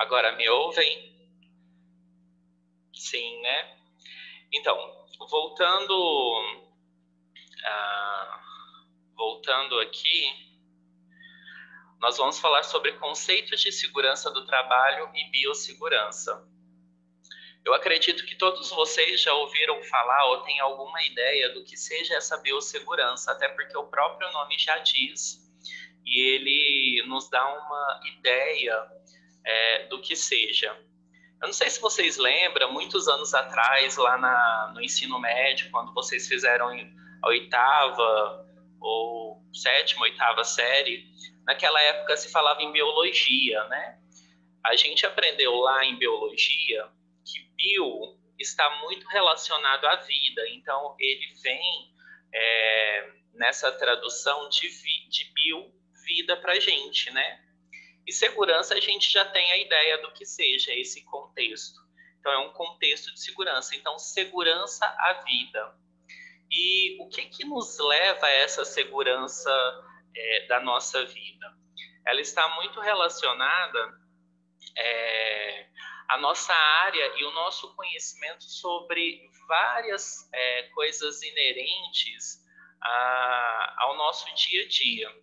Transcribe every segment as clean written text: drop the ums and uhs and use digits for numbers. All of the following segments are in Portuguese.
Agora me ouvem? Sim, né? Então, voltando aqui, nós vamos falar sobre conceitos de segurança do trabalho e biossegurança. Eu acredito que todos vocês já ouviram falar ou têm alguma ideia do que seja essa biossegurança, até porque o próprio nome já diz, e ele nos dá uma ideia do que seja. Eu não sei se vocês lembram, muitos anos atrás, lá no ensino médio, quando vocês fizeram a oitava ou sétima, oitava série, naquela época se falava em biologia, né? A gente aprendeu lá em biologia que bio está muito relacionado à vida, então ele vem nessa tradução de bio, vida para a gente, né? E segurança a gente já tem a ideia do que seja esse contexto. Então é um contexto de segurança. Então segurança à vida. E o que nos leva a essa segurança da nossa vida? Ela está muito relacionada à nossa área e o nosso conhecimento sobre várias coisas inerentes ao nosso dia a dia.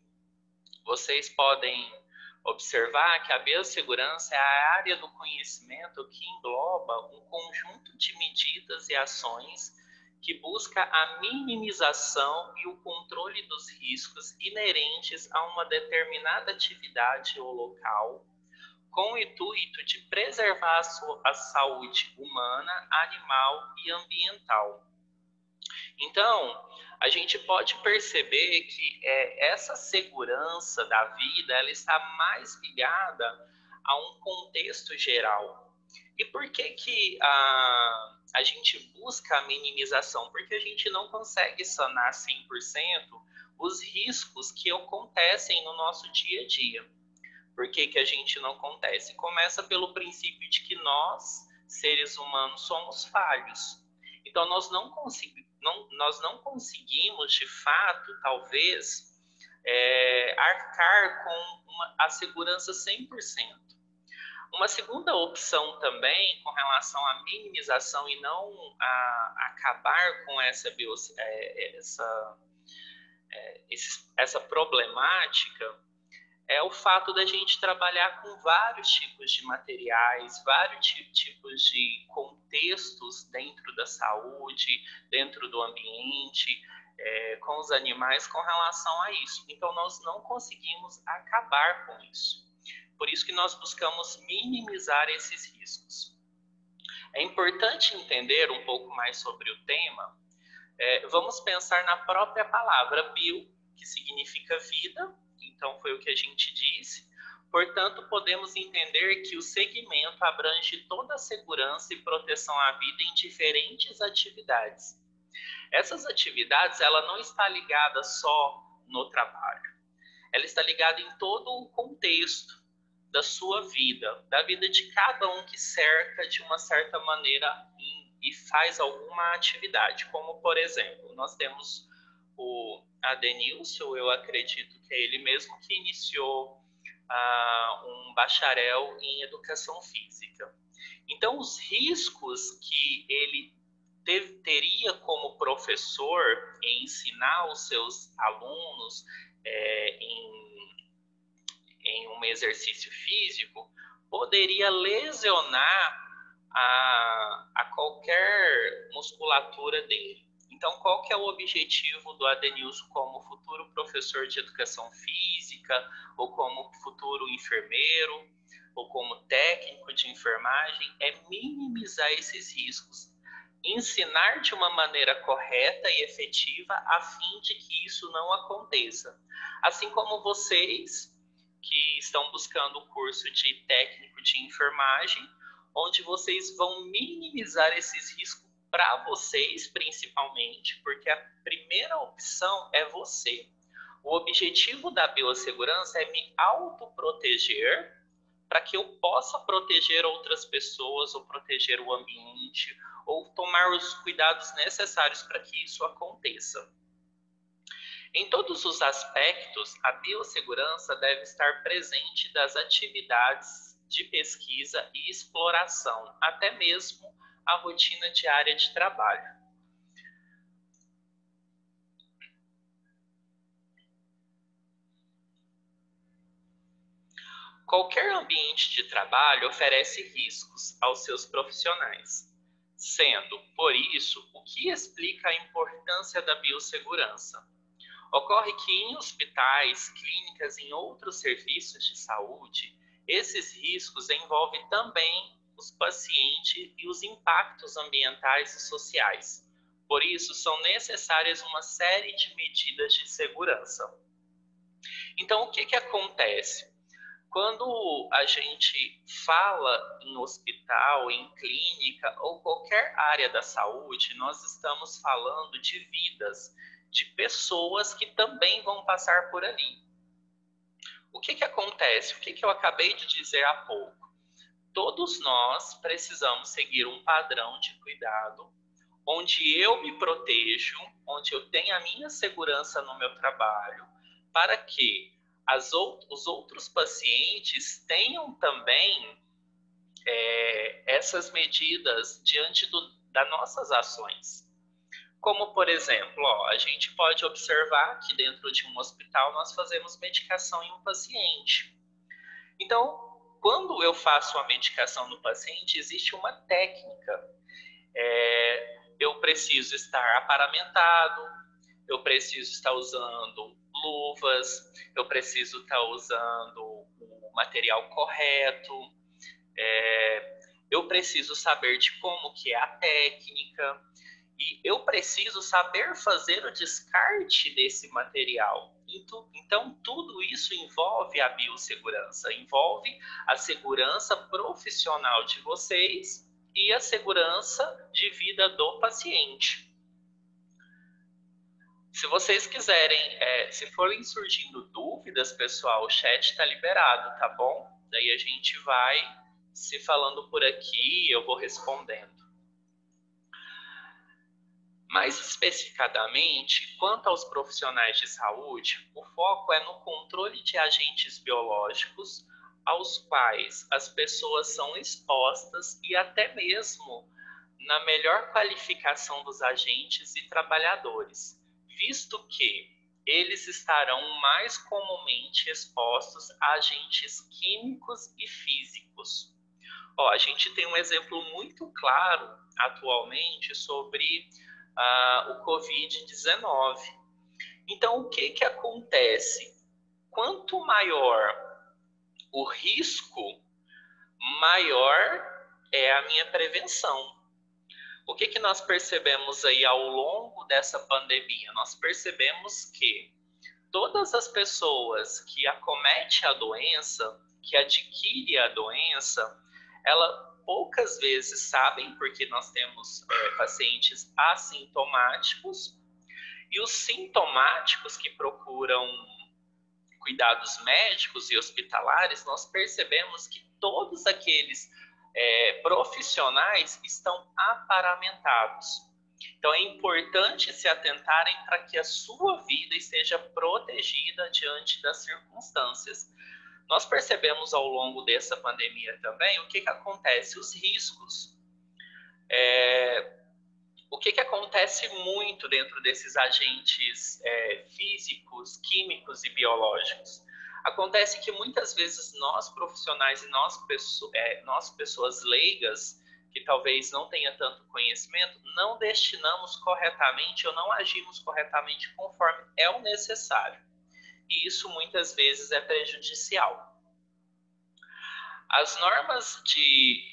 Vocês podem observar que a biossegurança é a área do conhecimento que engloba um conjunto de medidas e ações que busca a minimização e o controle dos riscos inerentes a uma determinada atividade ou local, com o intuito de preservar a saúde humana, animal e ambiental. Então, a gente pode perceber que essa segurança da vida ela está mais ligada a um contexto geral. E por que a gente busca a minimização? Porque a gente não consegue sanar 100% os riscos que acontecem no nosso dia a dia. Por que a gente não acontece? Começa pelo princípio de que nós, seres humanos, somos falhos. Então, nós não conseguimos, de fato, talvez, arcar com a segurança 100%. Uma segunda opção também, com relação à minimização e não a acabar com essa problemática, é o fato da gente trabalhar com vários tipos de materiais, vários tipos de contextos dentro da saúde, dentro do ambiente, com os animais com relação a isso. Então, nós não conseguimos acabar com isso. Por isso que nós buscamos minimizar esses riscos. É importante entender um pouco mais sobre o tema. Vamos pensar na própria palavra bio, que significa vida. Então, foi o que a gente disse. Portanto, podemos entender que o segmento abrange toda a segurança e proteção à vida em diferentes atividades. Essas atividades, ela não está ligada só no trabalho. Ela está ligada em todo o contexto da sua vida, da vida de cada um que cerca de uma certa maneira e faz alguma atividade. Como, por exemplo, nós temos o Adenilson, eu acredito que é ele mesmo que iniciou um bacharel em educação física. Então, os riscos que ele teria como professor em ensinar os seus alunos em um exercício físico poderia lesionar a qualquer musculatura dele. Então, qual que é o objetivo do Adenilson como futuro professor de educação física, ou como futuro enfermeiro, ou como técnico de enfermagem? É minimizar esses riscos. Ensinar de uma maneira correta e efetiva a fim de que isso não aconteça. Assim como vocês que estão buscando o curso de técnico de enfermagem, onde vocês vão minimizar esses riscos para vocês, principalmente, porque a primeira opção é você. O objetivo da biossegurança é me autoproteger para que eu possa proteger outras pessoas ou proteger o ambiente ou tomar os cuidados necessários para que isso aconteça. Em todos os aspectos, a biossegurança deve estar presente das atividades de pesquisa e exploração, até mesmo a rotina diária de trabalho. Qualquer ambiente de trabalho oferece riscos aos seus profissionais, sendo, por isso, o que explica a importância da biossegurança. Ocorre que em hospitais, clínicas e em outros serviços de saúde, esses riscos envolvem também os pacientes e os impactos ambientais e sociais. Por isso, são necessárias uma série de medidas de segurança. Então, o que acontece? Quando a gente fala em hospital, em clínica ou qualquer área da saúde, nós estamos falando de vidas, de pessoas que também vão passar por ali. O que acontece? O que eu acabei de dizer há pouco? Todos nós precisamos seguir um padrão de cuidado, onde eu me protejo, onde eu tenho a minha segurança no meu trabalho, para que os outros pacientes tenham também essas medidas diante das nossas ações. Como, por exemplo, a gente pode observar que dentro de um hospital nós fazemos medicação em um paciente. Então, quando eu faço a medicação no paciente, existe uma técnica. Eu preciso estar aparamentado, eu preciso estar usando luvas, eu preciso estar usando o material correto, eu preciso saber de como que é a técnica e eu preciso saber fazer o descarte desse material. Então, tudo isso envolve a biossegurança, envolve a segurança profissional de vocês e a segurança de vida do paciente. Se vocês quiserem, se forem surgindo dúvidas, pessoal, o chat está liberado, tá bom? Daí a gente vai se falando por aqui e eu vou respondendo. Mais especificadamente, quanto aos profissionais de saúde, o foco é no controle de agentes biológicos aos quais as pessoas são expostas e até mesmo na melhor qualificação dos agentes e trabalhadores, visto que eles estarão mais comumente expostos a agentes químicos e físicos. A gente tem um exemplo muito claro atualmente sobre o Covid-19. Então, o que acontece? Quanto maior o risco, maior é a minha prevenção. O que nós percebemos aí ao longo dessa pandemia? Nós percebemos que todas as pessoas que acometem a doença, que adquirem a doença, ela poucas vezes sabem, porque nós temos pacientes assintomáticos, e os sintomáticos que procuram cuidados médicos e hospitalares, nós percebemos que todos aqueles profissionais estão aparamentados. Então é importante se atentarem para que a sua vida esteja protegida diante das circunstâncias. Nós percebemos ao longo dessa pandemia também o que acontece, os riscos. O que acontece muito dentro desses agentes físicos, químicos e biológicos? Acontece que muitas vezes nós profissionais e nós pessoas leigas, que talvez não tenha tanto conhecimento, não destinamos corretamente ou não agimos corretamente conforme é o necessário. E isso muitas vezes é prejudicial. As normas de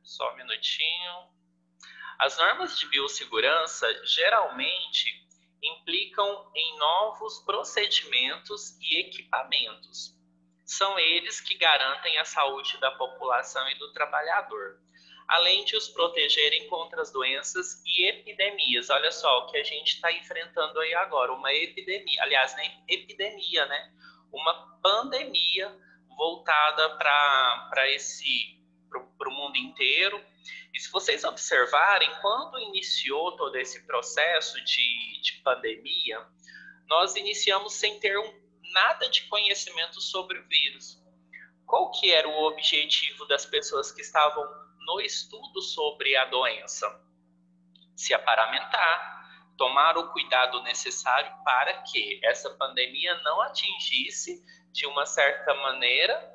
Só um minutinho. As normas de biossegurança geralmente implicam em novos procedimentos e equipamentos. São eles que garantem a saúde da população e do trabalhador, além de os protegerem contra as doenças e epidemias. Olha só o que a gente está enfrentando aí agora, uma epidemia, aliás, nem epidemia, né? Uma pandemia voltada para o mundo inteiro. E se vocês observarem, quando iniciou todo esse processo de pandemia, nós iniciamos sem ter nada de conhecimento sobre o vírus. qual que era o objetivo das pessoas que estavam no estudo sobre a doença? Se aparamentar, tomar o cuidado necessário para que essa pandemia não atingisse, de uma certa maneira,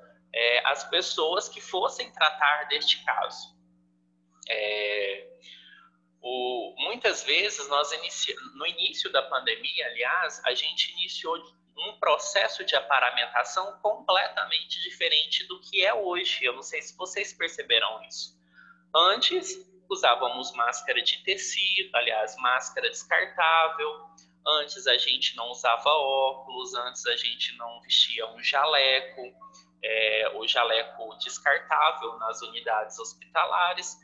as pessoas que fossem tratar deste caso. Muitas vezes, no início da pandemia, aliás, a gente iniciou um processo de aparamentação completamente diferente do que é hoje. Eu não sei se vocês perceberam isso. Antes, usávamos máscara de tecido, aliás, máscara descartável. Antes, a gente não usava óculos. Antes, a gente não vestia um jaleco, o jaleco descartável nas unidades hospitalares.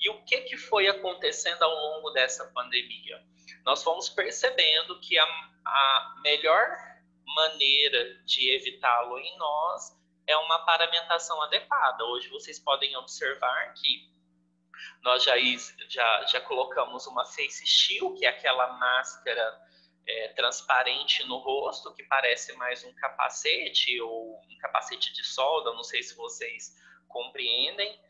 E o que foi acontecendo ao longo dessa pandemia? Nós fomos percebendo que a melhor maneira de evitá-lo em nós é uma paramentação adequada. Hoje vocês podem observar que nós já colocamos uma face shield, que é aquela máscara transparente no rosto, que parece mais um capacete ou um capacete de solda, não sei se vocês compreendem.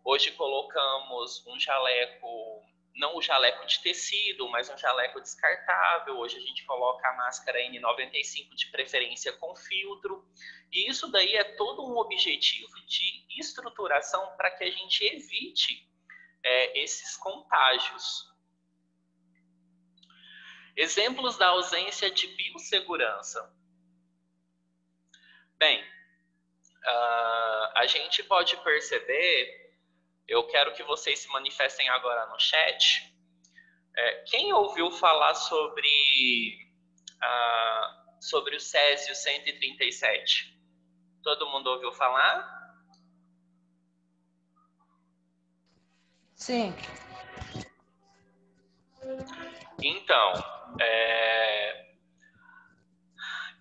Hoje colocamos um jaleco, não o jaleco de tecido, mas um jaleco descartável. Hoje a gente coloca a máscara N95 de preferência com filtro. E isso daí é todo um objetivo de estruturação para que a gente evite esses contágios. Exemplos da ausência de biossegurança. Bem, a gente pode perceber, eu quero que vocês se manifestem agora no chat. Quem ouviu falar sobre o Césio 137? Todo mundo ouviu falar? Sim.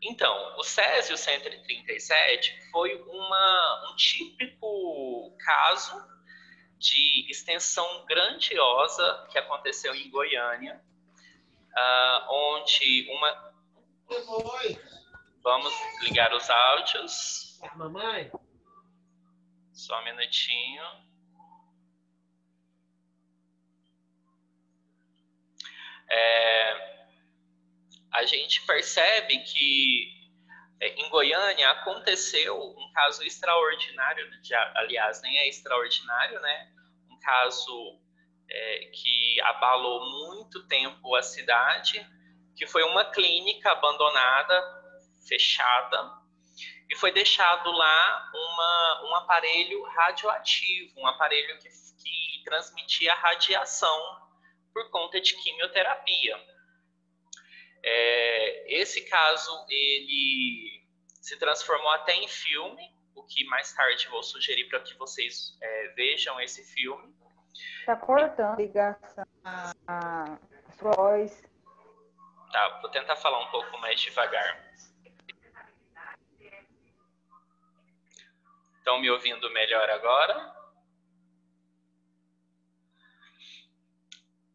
Então, o Césio 137 foi um típico caso de extensão grandiosa que aconteceu em Goiânia, onde uma... Vamos ligar os áudios. Mamãe? Só um minutinho. A gente percebe que em Goiânia aconteceu um caso extraordinário, aliás, nem é extraordinário, né? Um caso que abalou muito tempo a cidade, que foi uma clínica abandonada, fechada, e foi deixado lá um aparelho radioativo, um aparelho que transmitia radiação por conta de quimioterapia. Esse caso, ele se transformou até em filme, o que mais tarde vou sugerir para que vocês vejam esse filme. Está cortando a ligação a sua voz. Tá, vou tentar falar um pouco mais devagar. Estão me ouvindo melhor agora?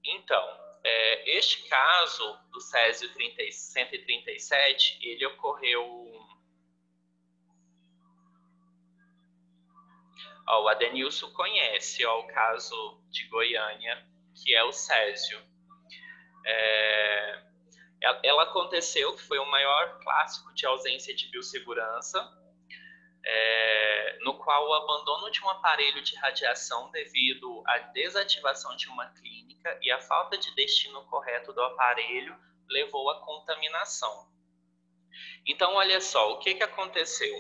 Então, este caso do Césio 137, ele ocorreu... o Adenilson conhece o caso de Goiânia, que é o Césio. Ela aconteceu, que foi o maior clássico de ausência de biossegurança, no qual o abandono de um aparelho de radiação devido à desativação de uma clínica e a falta de destino correto do aparelho levou à contaminação. Então, olha só, o que aconteceu?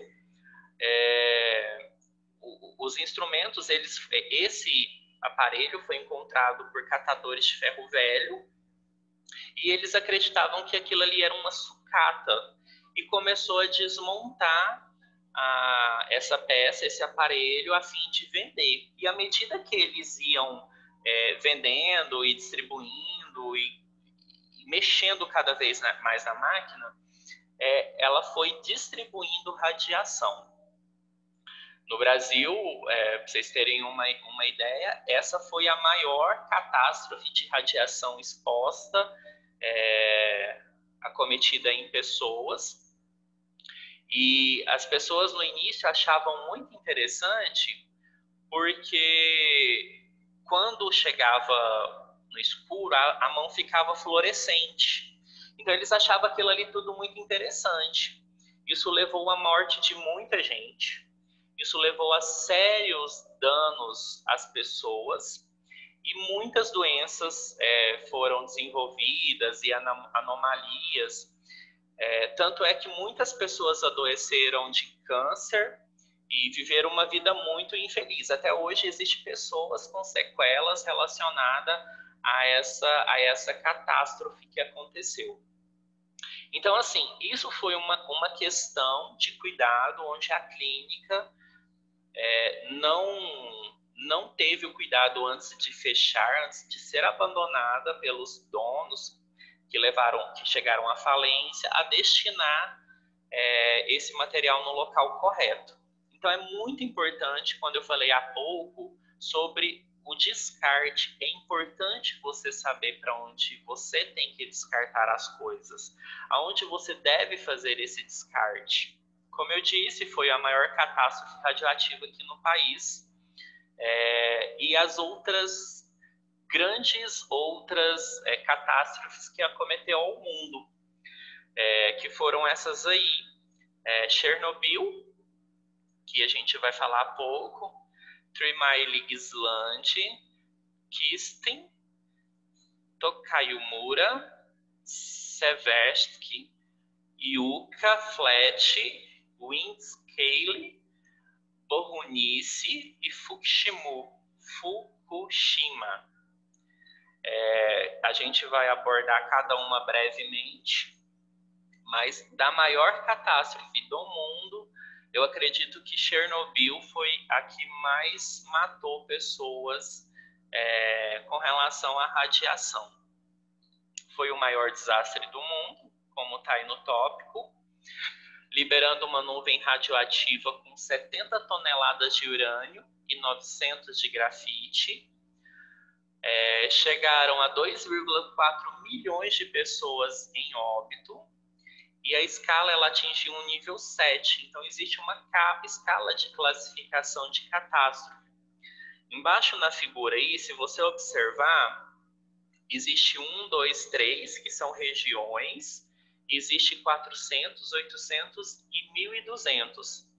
Os instrumentos, esse aparelho foi encontrado por catadores de ferro velho e eles acreditavam que aquilo ali era uma sucata e começou a desmontar essa peça, esse aparelho, a fim de vender. E à medida que eles iam vendendo e distribuindo e mexendo cada vez mais na máquina, ela foi distribuindo radiação. No Brasil, para vocês terem uma ideia, essa foi a maior catástrofe de radiação exposta acometida em pessoas. E as pessoas no início achavam muito interessante, porque quando chegava no escuro, a mão ficava fluorescente. Então eles achavam aquilo ali tudo muito interessante. Isso levou à morte de muita gente. Isso levou a sérios danos às pessoas. E muitas doenças foram desenvolvidas e anomalias. Tanto é que muitas pessoas adoeceram de câncer e viveram uma vida muito infeliz. Até hoje existem pessoas com sequelas relacionadas a essa catástrofe que aconteceu. Então, assim, isso foi uma questão de cuidado, onde a clínica não teve o cuidado antes de fechar, antes de ser abandonada pelos donos que chegaram à falência, a destinar esse material no local correto. Então é muito importante, quando eu falei há pouco sobre o descarte, é importante você saber para onde você tem que descartar as coisas, aonde você deve fazer esse descarte. Como eu disse, foi a maior catástrofe radioativa aqui no país, e as outras grandes catástrofes que acometeu ao mundo, que foram essas aí. Chernobyl, que a gente vai falar há pouco, Three Mile Island, Kistin, Tokaimura, Seversk, Yucca, Flat, Windscale, Bohunice e Fukushima. A gente vai abordar cada uma brevemente, mas da maior catástrofe do mundo, eu acredito que Chernobyl foi a que mais matou pessoas com relação à radiação. Foi o maior desastre do mundo, como está aí no tópico, liberando uma nuvem radioativa com 70 toneladas de urânio e 900 de grafite. Chegaram a 2,4 milhões de pessoas em óbito, e a escala ela atingiu um nível 7, então existe uma escala de classificação de catástrofe. Embaixo na figura aí, se você observar, existe 1, 2, 3, que são regiões, existe 400, 800 e 1.200.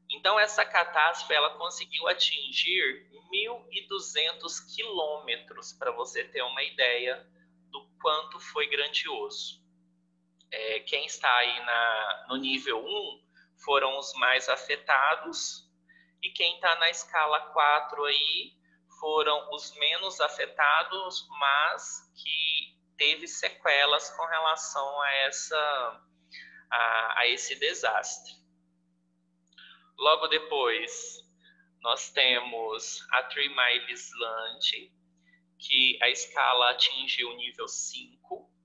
Então essa catástrofe ela conseguiu atingir 1.200 quilômetros, para você ter uma ideia do quanto foi grandioso. Quem está aí no nível 1 foram os mais afetados, e quem está na escala 4 aí foram os menos afetados, mas que teve sequelas com relação a esse desastre. Logo depois, nós temos a Three Mile Island, que a escala atingiu o nível 5.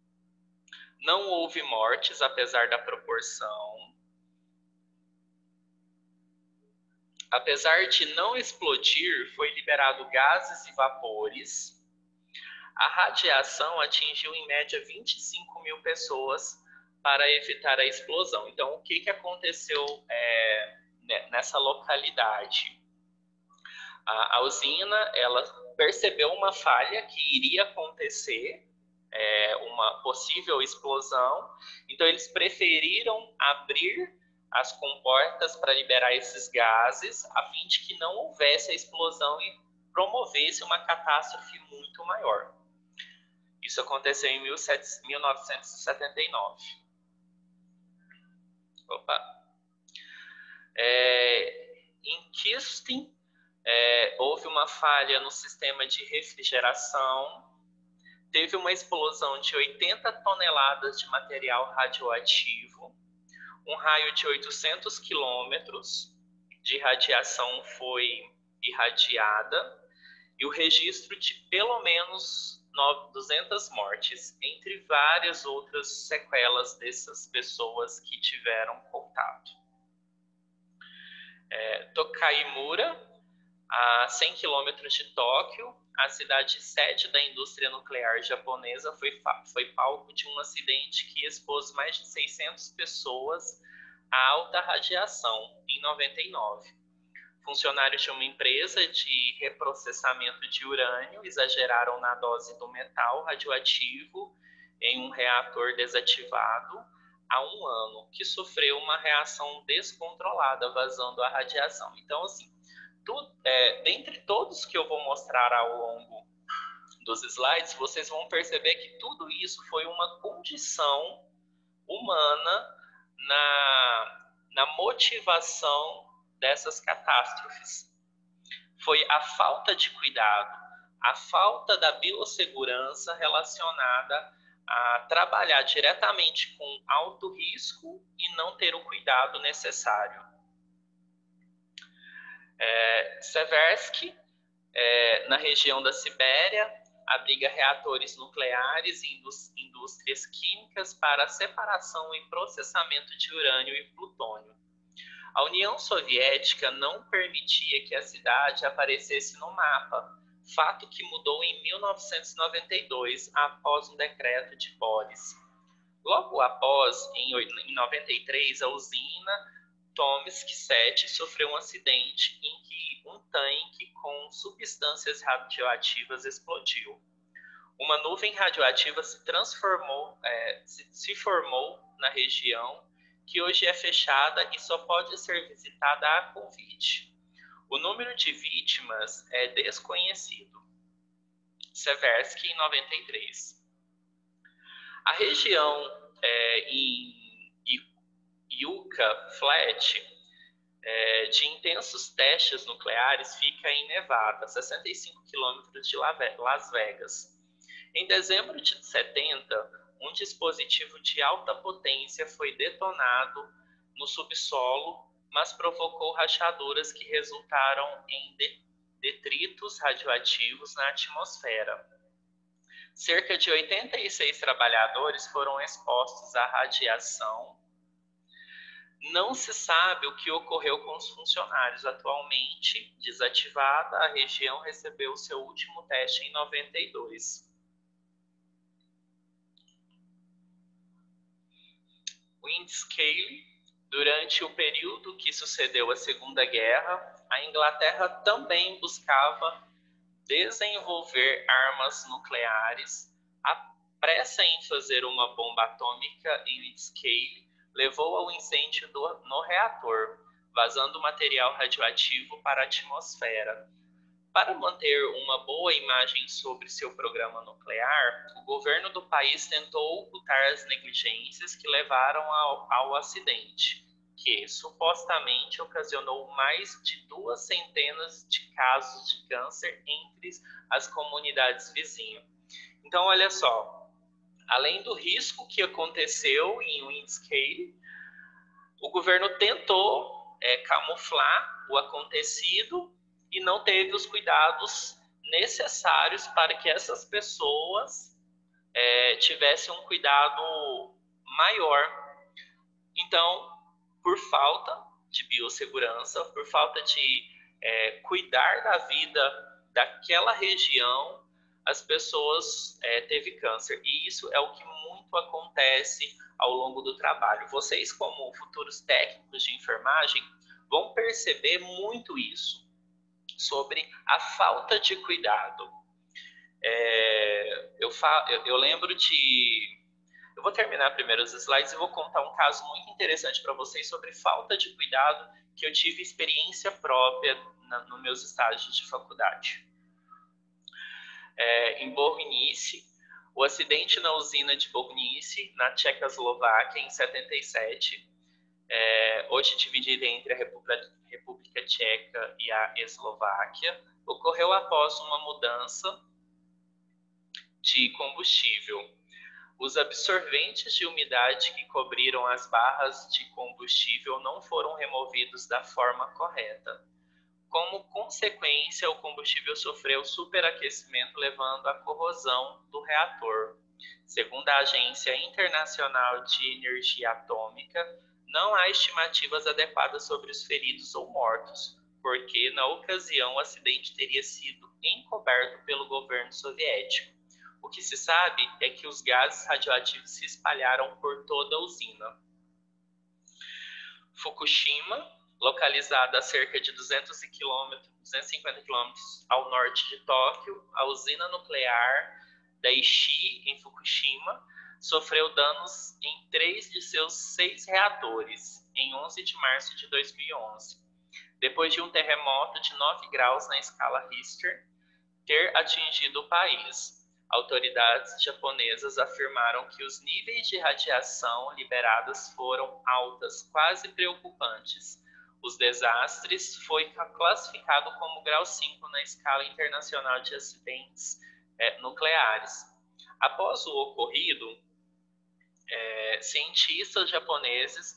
Não houve mortes, apesar da proporção. Apesar de não explodir, foi liberado gases e vapores. A radiação atingiu, em média, 25.000 pessoas para evitar a explosão. Então, o que aconteceu nessa localidade? A usina ela percebeu uma falha que iria acontecer, uma possível explosão, então eles preferiram abrir as comportas para liberar esses gases, a fim de que não houvesse a explosão e promovesse uma catástrofe muito maior. Isso aconteceu em 1979. Em Kistin, houve uma falha no sistema de refrigeração. Teve uma explosão de 80 toneladas de material radioativo, um raio de 800 quilômetros de radiação foi irradiada, e o registro de pelo menos 200 mortes, entre várias outras sequelas dessas pessoas que tiveram contato. Tokaimura, a 100 quilômetros de Tóquio, a cidade sede da indústria nuclear japonesa, foi palco de um acidente que expôs mais de 600 pessoas a alta radiação, em 99. Funcionários de uma empresa de reprocessamento de urânio exageraram na dose do metal radioativo em um reator desativado há um ano, que sofreu uma reação descontrolada, vazando a radiação. Então, assim, dentre todos que eu vou mostrar ao longo dos slides, vocês vão perceber que tudo isso foi uma condição humana na motivação dessas catástrofes. Foi a falta de cuidado, a falta da biossegurança relacionada a trabalhar diretamente com alto risco e não ter o cuidado necessário. Seversky, na região da Sibéria, abriga reatores nucleares e indústrias químicas para separação e processamento de urânio e plutônio. A União Soviética não permitia que a cidade aparecesse no mapa, fato que mudou em 1992, após um decreto de Boris. Logo após, em 93, a usina Tomsk 7 sofreu um acidente em que um tanque com substâncias radioativas explodiu. Uma nuvem radioativa se formou na região, que hoje é fechada e só pode ser visitada a convite. O número de vítimas é desconhecido. Seversky, em 93. A região em Yucca Flat de intensos testes nucleares fica em Nevada, 65 quilômetros de Las Vegas. Em dezembro de 70, um dispositivo de alta potência foi detonado no subsolo, mas provocou rachaduras que resultaram em detritos radioativos na atmosfera. Cerca de 86 trabalhadores foram expostos à radiação. Não se sabe o que ocorreu com os funcionários. Atualmente desativada, a região recebeu seu último teste em 92. Windscale. Durante o período que sucedeu a Segunda Guerra, a Inglaterra também buscava desenvolver armas nucleares. A pressa em fazer uma bomba atômica em Windscale levou ao incêndio no reator, vazando material radioativo para a atmosfera. Para manter uma boa imagem sobre seu programa nuclear, o governo do país tentou ocultar as negligências que levaram ao acidente, que supostamente ocasionou mais de 200 de casos de câncer entre as comunidades vizinhas. Então, olha só, além do risco que aconteceu em Windscale, o governo tentou camuflar o acontecido e não teve os cuidados necessários para que essas pessoas tivessem um cuidado maior. Então, por falta de biossegurança, por falta de cuidar da vida daquela região, as pessoas teve câncer. E isso é o que muito acontece ao longo do trabalho. Vocês, como futuros técnicos de enfermagem, vão perceber muito isso, sobre a falta de cuidado. Eu lembro de... Eu vou terminar primeiro os slides e vou contar um caso muito interessante para vocês sobre falta de cuidado que eu tive experiência própria nos meus estágios de faculdade. Em Bohunice, o acidente na usina de Bohunice, na Tchecoslováquia, em 77, hoje dividida entre a República Tcheca e a Eslováquia, ocorreu após uma mudança de combustível. Os absorventes de umidade que cobriram as barras de combustível não foram removidos da forma correta. Como consequência, o combustível sofreu superaquecimento, levando à corrosão do reator. Segundo a Agência Internacional de Energia Atômica, não há estimativas adequadas sobre os feridos ou mortos, porque, na ocasião, o acidente teria sido encoberto pelo governo soviético. O que se sabe é que os gases radioativos se espalharam por toda a usina. Fukushima, localizada a cerca de 250 quilômetros ao norte de Tóquio, a usina nuclear Daiichi, em Fukushima, sofreu danos em 3 de seus 6 reatores, em 11 de março de 2011, depois de um terremoto de 9 graus na escala Richter ter atingido o país. Autoridades japonesas afirmaram que os níveis de radiação liberados foram altas, quase preocupantes. Os desastres foi classificado como grau 5 na escala internacional de acidentes nucleares. Após o ocorrido, cientistas japoneses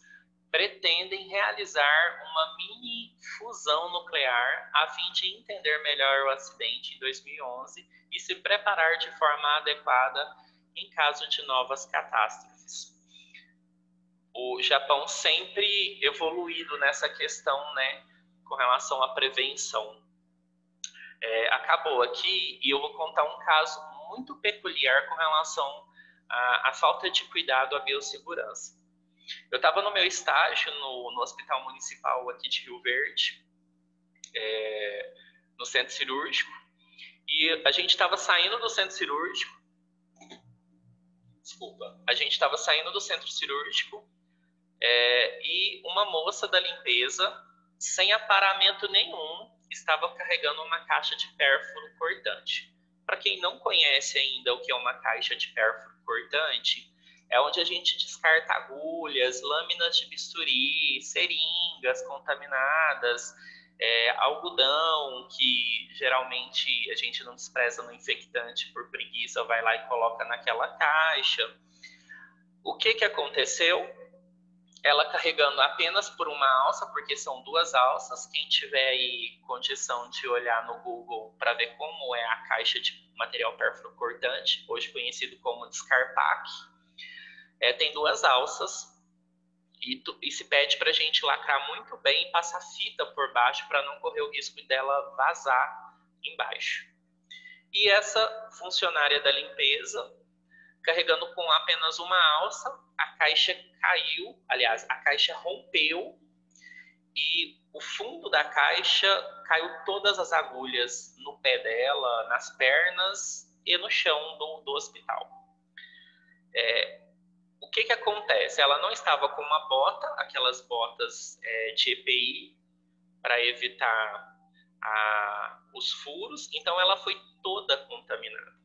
pretendem realizar uma mini fusão nuclear a fim de entender melhor o acidente em 2011 e se preparar de forma adequada em caso de novas catástrofes. O Japão sempre evoluído nessa questão, né, com relação à prevenção. Acabou aqui e eu vou contar um caso muito peculiar com relação à falta de cuidado à biossegurança. Eu estava no meu estágio no Hospital Municipal aqui de Rio Verde, no centro cirúrgico, e a gente estava saindo do centro cirúrgico, e uma moça da limpeza, sem aparamento nenhum, estava carregando uma caixa de pérfuro cortante. Para quem não conhece ainda o que é uma caixa de pérfuro cortante, é onde a gente descarta agulhas, lâminas de bisturi, seringas contaminadas, algodão, que geralmente a gente não despreza no infectante por preguiça, vai lá e coloca naquela caixa. O que aconteceu? Ela carregando apenas por uma alça, porque são 2 alças. Quem tiver aí condição de olhar no Google para ver como é a caixa de material pérfuro cortante, hoje conhecido como Descarpac, tem 2 alças e se pede para a gente lacrar muito bem e passar fita por baixo para não correr o risco dela vazar embaixo. E essa funcionária da limpeza, carregando com apenas uma alça, a caixa caiu, aliás, a caixa rompeu e o fundo da caixa caiu todas as agulhas no pé dela, nas pernas e no chão do hospital. O que acontece? Ela não estava com uma bota, aquelas botas de EPI, para evitar os furos, então ela foi toda contaminada.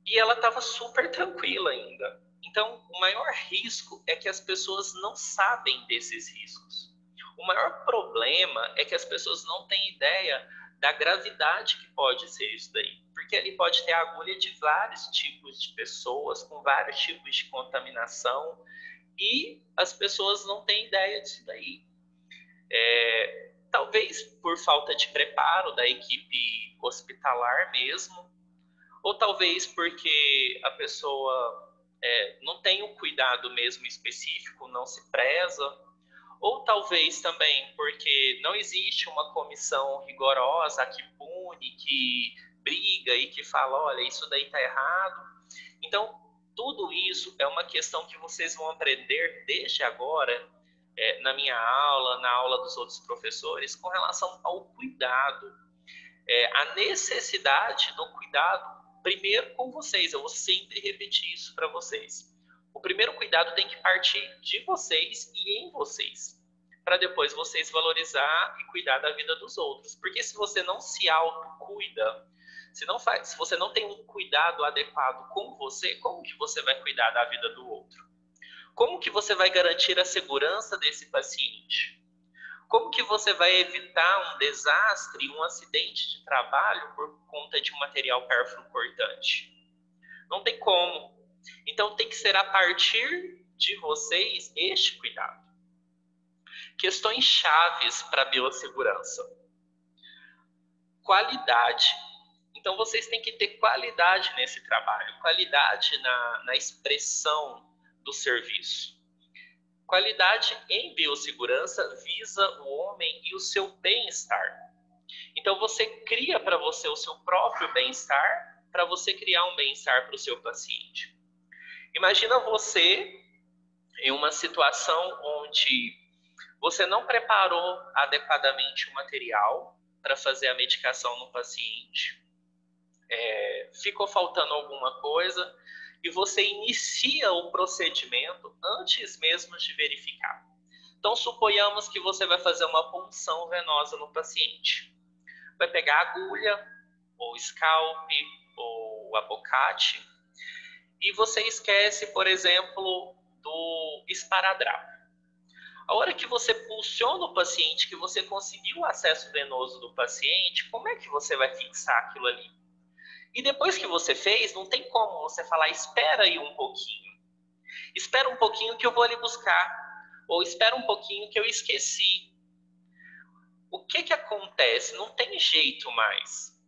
E ela estava super tranquila ainda. Então, o maior risco é que as pessoas não sabem desses riscos. O maior problema é que as pessoas não têm ideia da gravidade que pode ser isso daí. Porque ali pode ter agulha de vários tipos de pessoas, com vários tipos de contaminação, e as pessoas não têm ideia disso daí. Talvez por falta de preparo da equipe hospitalar mesmo, ou talvez porque a pessoa não tem o cuidado mesmo específico, não se preza, ou talvez também porque não existe uma comissão rigorosa que pune, que briga e que fala, olha, isso daí está errado. Então, tudo isso é uma questão que vocês vão aprender desde agora, na minha aula, na aula dos outros professores, com relação ao cuidado. A necessidade do cuidado, primeiro com vocês. Eu vou sempre repetir isso para vocês. O primeiro cuidado tem que partir de vocês e em vocês, para depois vocês valorizar e cuidar da vida dos outros. Porque se você não se autocuida, se você não tem um cuidado adequado com você, como que você vai cuidar da vida do outro? Como que você vai garantir a segurança desse paciente? Como que você vai evitar um desastre, um acidente de trabalho por conta de um material pérfuro cortante? Não tem como. Então tem que ser a partir de vocês este cuidado. Questões chaves para a biossegurança. Qualidade. Então vocês têm que ter qualidade nesse trabalho, qualidade na expressão do serviço. Qualidade em biossegurança visa o homem e o seu bem-estar. Então você cria para você o seu próprio bem-estar, para você criar um bem-estar para o seu paciente. Imagina você em uma situação onde Você não preparou adequadamente o material para fazer a medicação no paciente, ficou faltando alguma coisa, e você inicia o procedimento antes mesmo de verificar. Então, suponhamos que você vai fazer uma punção venosa no paciente. Vai pegar agulha, ou scalp, ou abocate, e você esquece, por exemplo, do esparadrapo. A hora que você pulsiona o paciente, que você conseguiu o acesso venoso do paciente, como é que você vai fixar aquilo ali? E depois que você fez, não tem como você falar, espera aí um pouquinho. Espera um pouquinho que eu vou ali buscar. Ou espera um pouquinho que eu esqueci. O que acontece? Não tem jeito mais.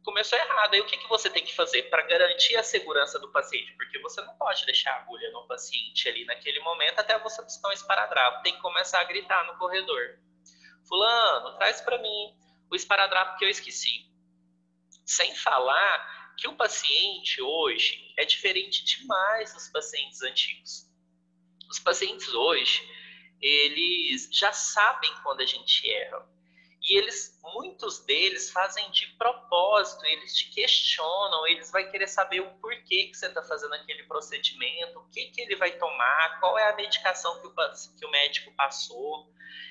Começou errado. Aí o que você tem que fazer para garantir a segurança do paciente? Porque você não pode deixar a agulha no paciente ali naquele momento até você buscar um esparadrapo. Tem que começar a gritar no corredor. Fulano, traz para mim o esparadrapo que eu esqueci. Sem falar que o paciente hoje é diferente demais dos pacientes antigos. Os pacientes hoje, eles já sabem quando a gente erra. E muitos deles fazem de propósito, eles te questionam, eles vão querer saber o porquê que você está fazendo aquele procedimento, o que ele vai tomar, qual é a medicação que o médico passou.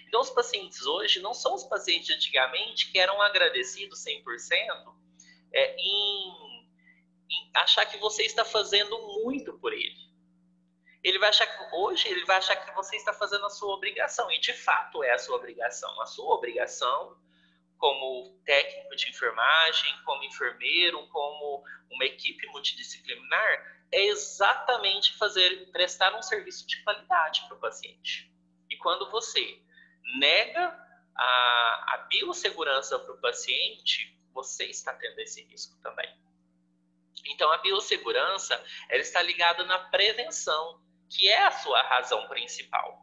Então, os pacientes hoje não são os pacientes de antigamente que eram agradecidos 100% em achar que você está fazendo muito por ele. Ele vai achar que você está fazendo a sua obrigação, e de fato é a sua obrigação. A sua obrigação, como técnico de enfermagem, como enfermeiro, como uma equipe multidisciplinar, é exatamente prestar um serviço de qualidade para o paciente. E quando você nega a biossegurança para o paciente, você está tendo esse risco também. Então, a biossegurança, ela está ligada na prevenção, que é a sua razão principal.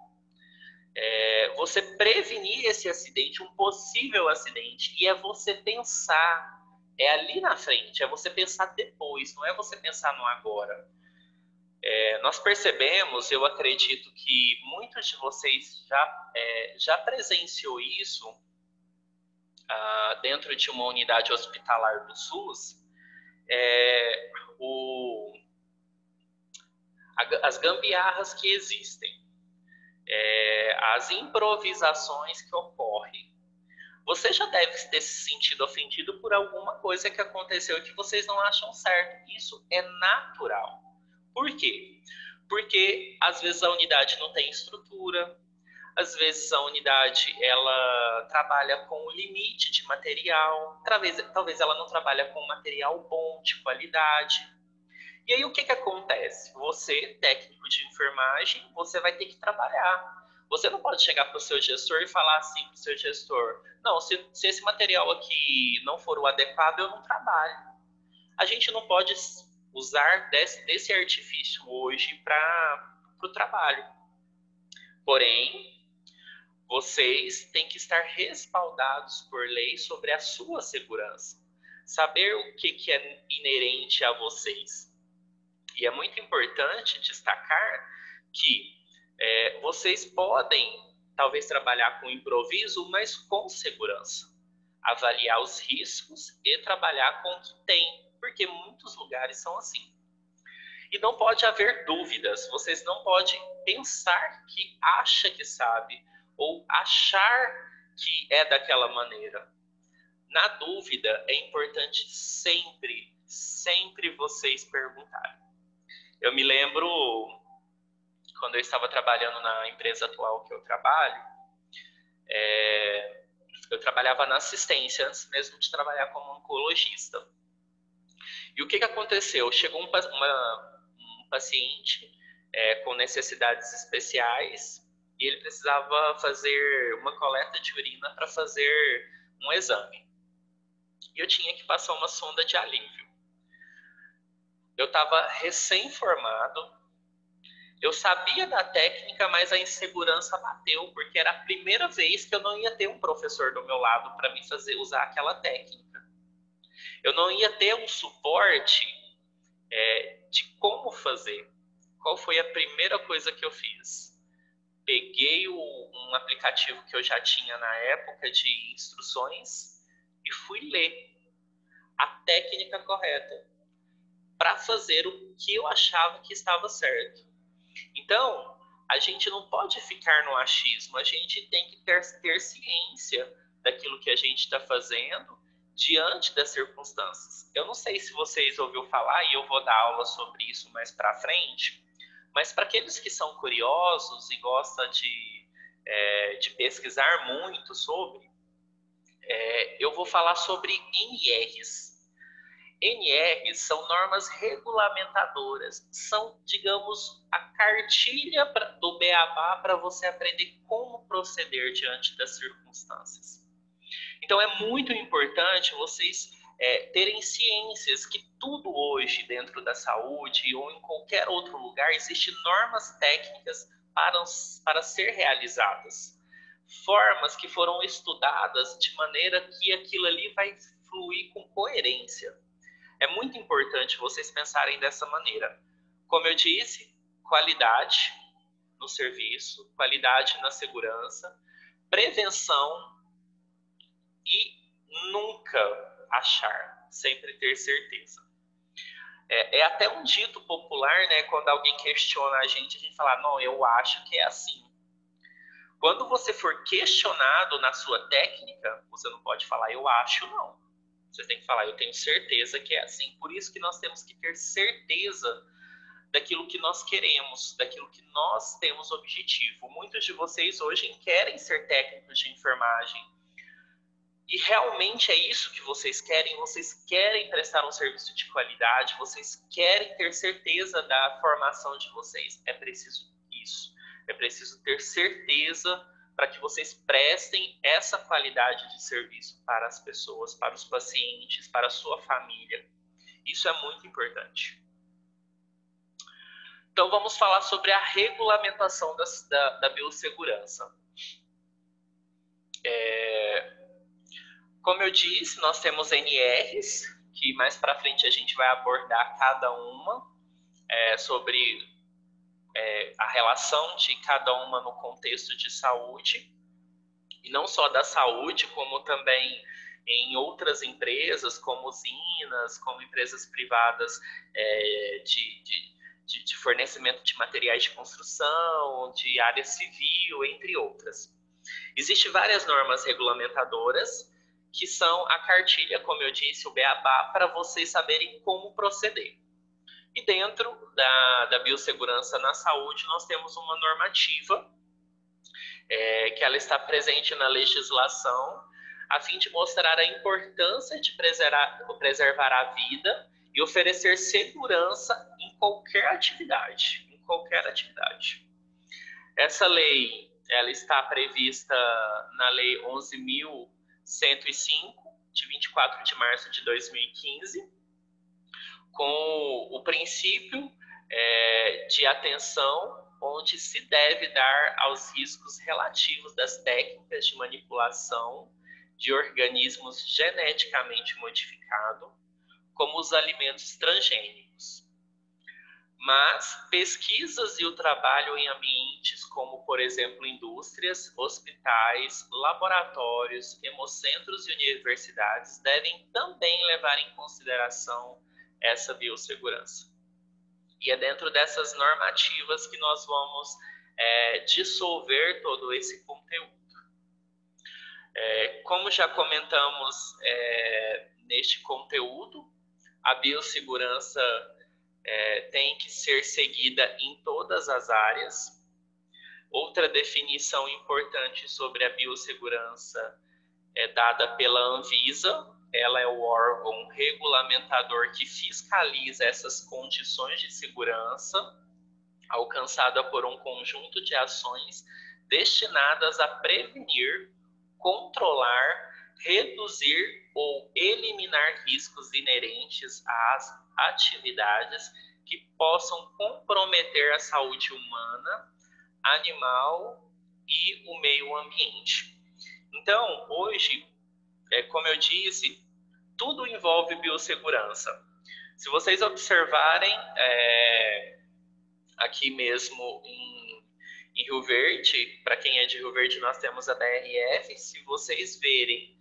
Você prevenir esse acidente, um possível acidente, e é você pensar, é ali na frente, é você pensar depois, não é você pensar no agora. Nós percebemos, eu acredito que muitos de vocês já presenciou isso dentro de uma unidade hospitalar do SUS, as gambiarras que existem, as improvisações que ocorrem. Você já deve ter se sentido ofendido por alguma coisa que aconteceu que vocês não acham certo. Isso é natural. Por quê? Porque às vezes a unidade não tem estrutura, às vezes a unidade ela trabalha com o limite de material, talvez ela não trabalha com material bom, de qualidade. E aí o que acontece? Você, técnico de enfermagem, você vai ter que trabalhar. Você não pode chegar para o seu gestor e falar assim para o seu gestor, não, se esse material aqui não for o adequado, eu não trabalho. A gente não pode usar desse artifício hoje para o trabalho. Porém, vocês têm que estar respaldados por lei sobre a sua segurança. Saber o que é inerente a vocês. E é muito importante destacar que vocês podem, talvez, trabalhar com improviso, mas com segurança. Avaliar os riscos e trabalhar com o que tem, porque muitos lugares são assim. E não pode haver dúvidas, vocês não podem pensar que acha que sabe, ou achar que é daquela maneira. Na dúvida, é importante sempre vocês perguntarem. Eu me lembro, quando eu estava trabalhando na empresa atual que eu trabalho, eu trabalhava na assistência, antes mesmo de trabalhar como oncologista. E o que aconteceu? Chegou um paciente com necessidades especiais e ele precisava fazer uma coleta de urina para fazer um exame. E eu tinha que passar uma sonda de alívio. Eu estava recém-formado, eu sabia da técnica, mas a insegurança bateu, porque era a primeira vez que eu não ia ter um professor do meu lado para me fazer usar aquela técnica. Eu não ia ter um suporte de como fazer. Qual foi a primeira coisa que eu fiz? peguei um aplicativo que eu já tinha na época de instruções e fui ler a técnica correta para fazer o que eu achava que estava certo. Então, a gente não pode ficar no achismo, a gente tem que ter ciência daquilo que a gente está fazendo diante das circunstâncias. Eu não sei se vocês ouviram falar, e eu vou dar aula sobre isso mais para frente, mas para aqueles que são curiosos e gostam de pesquisar muito sobre, eu vou falar sobre NRs. NRs são normas regulamentadoras, são, digamos, a cartilha do beabá para você aprender como proceder diante das circunstâncias. Então, é muito importante vocês terem ciências que tudo hoje dentro da saúde ou em qualquer outro lugar existem normas técnicas para ser realizadas. Formas que foram estudadas de maneira que aquilo ali vai fluir com coerência. É muito importante vocês pensarem dessa maneira. Como eu disse, qualidade no serviço, qualidade na segurança, prevenção e nunca achar, sempre ter certeza. É até um dito popular, né? Quando alguém questiona a gente fala, não, eu acho que é assim. Quando você for questionado na sua técnica, você não pode falar, eu acho, não. Você tem que falar, eu tenho certeza que é assim. Por isso que nós temos que ter certeza daquilo que nós queremos, daquilo que nós temos objetivo. Muitos de vocês hoje querem ser técnicos de enfermagem. E realmente é isso que vocês querem prestar um serviço de qualidade, vocês querem ter certeza da formação de vocês. É preciso isso. É preciso ter certeza para que vocês prestem essa qualidade de serviço para as pessoas, para os pacientes, para a sua família. Isso é muito importante. Então, vamos falar sobre a regulamentação da biossegurança. Como eu disse, nós temos NRs, que mais para frente a gente vai abordar cada uma, sobre a relação de cada uma no contexto de saúde, e não só da saúde, como também em outras empresas, como usinas, como empresas privadas de fornecimento de materiais de construção, de área civil, entre outras. Existem várias normas regulamentadoras, que são a cartilha, como eu disse, o beabá, para vocês saberem como proceder. E dentro da biossegurança na saúde, nós temos uma normativa, que ela está presente na legislação, a fim de mostrar a importância de preservar a vida e oferecer segurança em qualquer atividade. Essa lei, ela está prevista na Lei 11.105, de 24 de março de 2015, com o princípio de atenção, onde se deve dar aos riscos relativos das técnicas de manipulação de organismos geneticamente modificados, como os alimentos transgênicos. Mas pesquisas e o trabalho em ambientes como, por exemplo, indústrias, hospitais, laboratórios, hemocentros e universidades devem também levar em consideração essa biossegurança. E é dentro dessas normativas que nós vamos dissolver todo esse conteúdo. Como já comentamos neste conteúdo, a biossegurança tem que ser seguida em todas as áreas. Outra definição importante sobre a biossegurança é dada pela Anvisa. Ela é o órgão regulamentador que fiscaliza essas condições de segurança, alcançada por um conjunto de ações destinadas a prevenir, controlar, reduzir ou eliminar riscos inerentes às atividades que possam comprometer a saúde humana, animal e o meio ambiente. Então, hoje, como eu disse, tudo envolve biossegurança. Se vocês observarem aqui mesmo Em Rio Verde, para quem é de Rio Verde, nós temos a BRF. Se vocês verem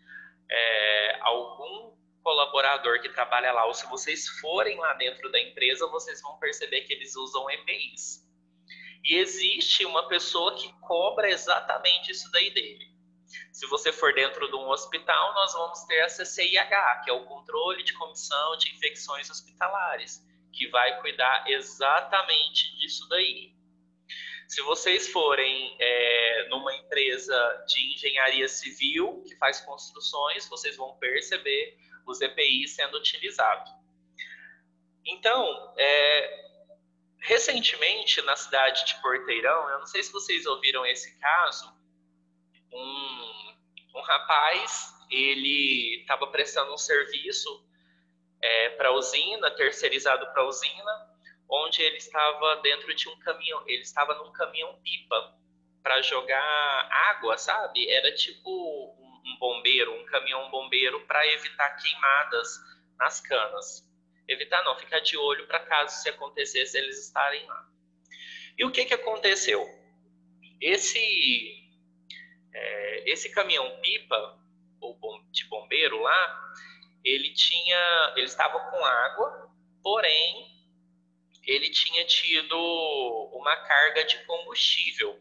algum colaborador que trabalha lá, ou se vocês forem lá dentro da empresa, vocês vão perceber que eles usam EPIs. E existe uma pessoa que cobra exatamente isso daí dele. Se você for dentro de um hospital, nós vamos ter a CCIH, que é o Controle de Comissão de Infecções Hospitalares, que vai cuidar exatamente disso daí. Se vocês forem numa empresa de engenharia civil, que faz construções, vocês vão perceber os EPIs sendo utilizados. Então, recentemente, na cidade de Porteirão, eu não sei se vocês ouviram esse caso, um rapaz, ele estava prestando um serviço para a usina, terceirizado para a usina, onde ele estava dentro de um caminhão, ele estava num caminhão-pipa para jogar água, sabe? Era tipo um bombeiro, um caminhão-bombeiro para evitar queimadas nas canas. Evitar não, ficar de olho para caso se acontecesse eles estarem lá. E o que aconteceu? Esse caminhão-pipa, ou de bombeiro lá, ele estava com água, porém ele tinha tido uma carga de combustível.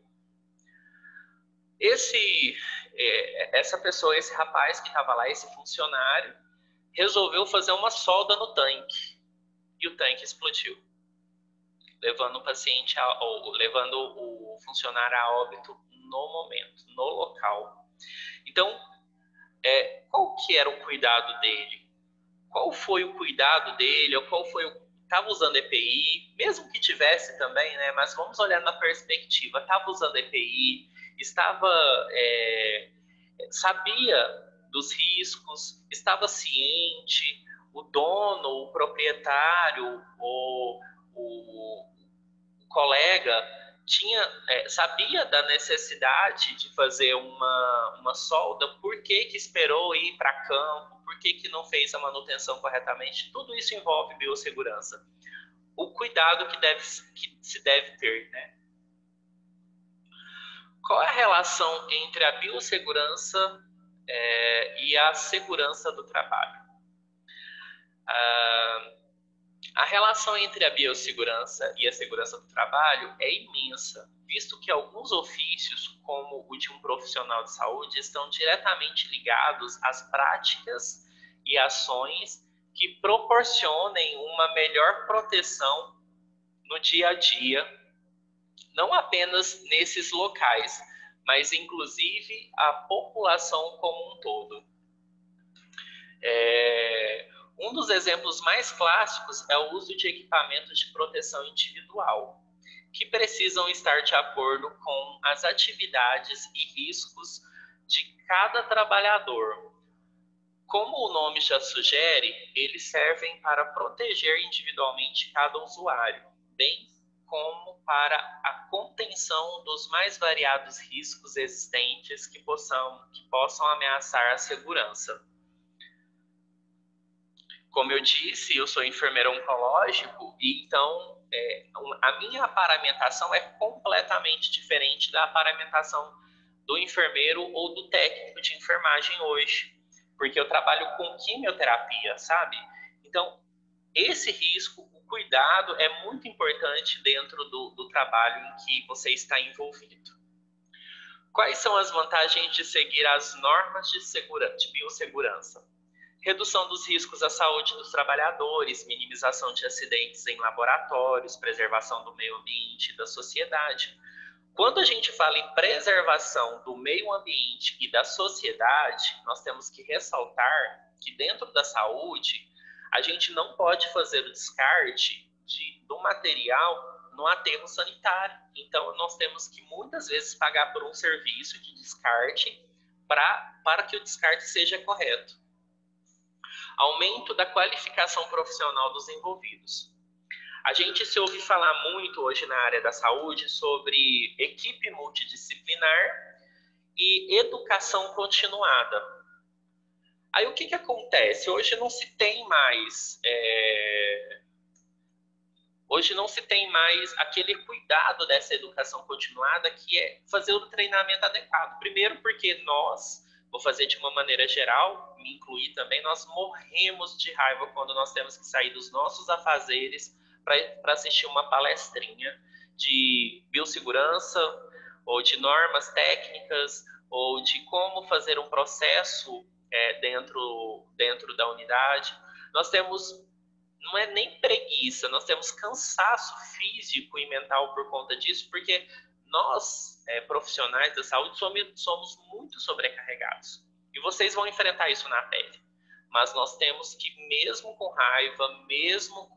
Essa pessoa, esse rapaz que estava lá, esse funcionário, resolveu fazer uma solda no tanque. E o tanque explodiu, levando levando o funcionário a óbito no momento, no local. Então, qual que era o cuidado dele? Qual foi o cuidado dele? Ou qual foi estava usando EPI, mesmo que tivesse também, né? Mas vamos olhar na perspectiva. Estava usando EPI, sabia dos riscos, estava ciente, o dono, o proprietário, o colega sabia da necessidade de fazer uma solda, por que esperou ir para campo, por que não fez a manutenção corretamente. Tudo isso envolve biossegurança. O cuidado que se deve ter, né? Qual é a relação entre a biossegurança e a segurança do trabalho? A relação entre a biossegurança e a segurança do trabalho é imensa, visto que alguns ofícios, como o de um profissional de saúde, estão diretamente ligados às práticas e ações que proporcionem uma melhor proteção no dia a dia, não apenas nesses locais, mas inclusive a população como um todo. Um dos exemplos mais clássicos é o uso de equipamentos de proteção individual, que precisam estar de acordo com as atividades e riscos de cada trabalhador. Como o nome já sugere, eles servem para proteger individualmente cada usuário, bem como para a contenção dos mais variados riscos existentes que possam ameaçar a segurança. Como eu disse, eu sou enfermeiro oncológico, e então a minha aparamentação é completamente diferente da aparamentação do enfermeiro ou do técnico de enfermagem hoje, porque eu trabalho com quimioterapia, sabe? Então, esse risco, o cuidado é muito importante dentro do trabalho em que você está envolvido. Quais são as vantagens de seguir as normas de biossegurança? Redução dos riscos à saúde dos trabalhadores, minimização de acidentes em laboratórios, preservação do meio ambiente e da sociedade. Quando a gente fala em preservação do meio ambiente e da sociedade, nós temos que ressaltar que dentro da saúde, a gente não pode fazer o descarte do material no aterro sanitário. Então, nós temos que muitas vezes pagar por um serviço de descarte para que o descarte seja correto. Aumento da qualificação profissional dos envolvidos. A gente se ouve falar muito hoje na área da saúde sobre equipe multidisciplinar e educação continuada. Aí o que acontece? Hoje não se tem mais Hoje não se tem mais aquele cuidado dessa educação continuada, que é fazer o treinamento adequado. Primeiro porque nós, vou fazer de uma maneira geral, me incluir também, nós morremos de raiva quando nós temos que sair dos nossos afazeres para assistir uma palestrinha de biossegurança, ou de normas técnicas, ou de como fazer um processo dentro da unidade. Nós temos, não é nem preguiça, nós temos cansaço físico e mental por conta disso, porque nós, profissionais da saúde, somos muito sobrecarregados. E vocês vão enfrentar isso na pele. Mas nós temos que, mesmo com raiva, mesmo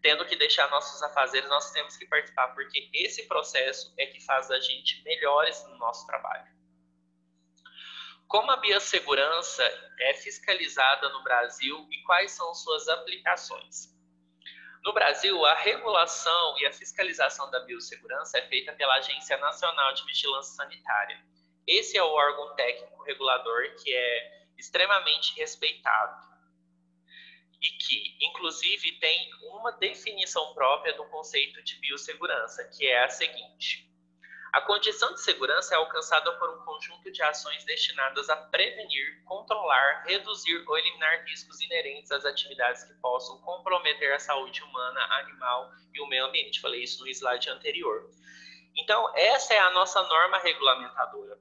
tendo que deixar nossos afazeres, nós temos que participar, porque esse processo é que faz a gente melhores no nosso trabalho. Como a biossegurança é fiscalizada no Brasil e quais são suas aplicações? No Brasil, a regulação e a fiscalização da biossegurança é feita pela Agência Nacional de Vigilância Sanitária. Esse é o órgão técnico regulador que é extremamente respeitado e que, inclusive, tem uma definição própria do conceito de biossegurança, que é a seguinte: a condição de segurança é alcançada por um conjunto de ações destinadas a prevenir, controlar, reduzir ou eliminar riscos inerentes às atividades que possam comprometer a saúde humana, animal e o meio ambiente. Falei isso no slide anterior. Então, essa é a nossa norma regulamentadora.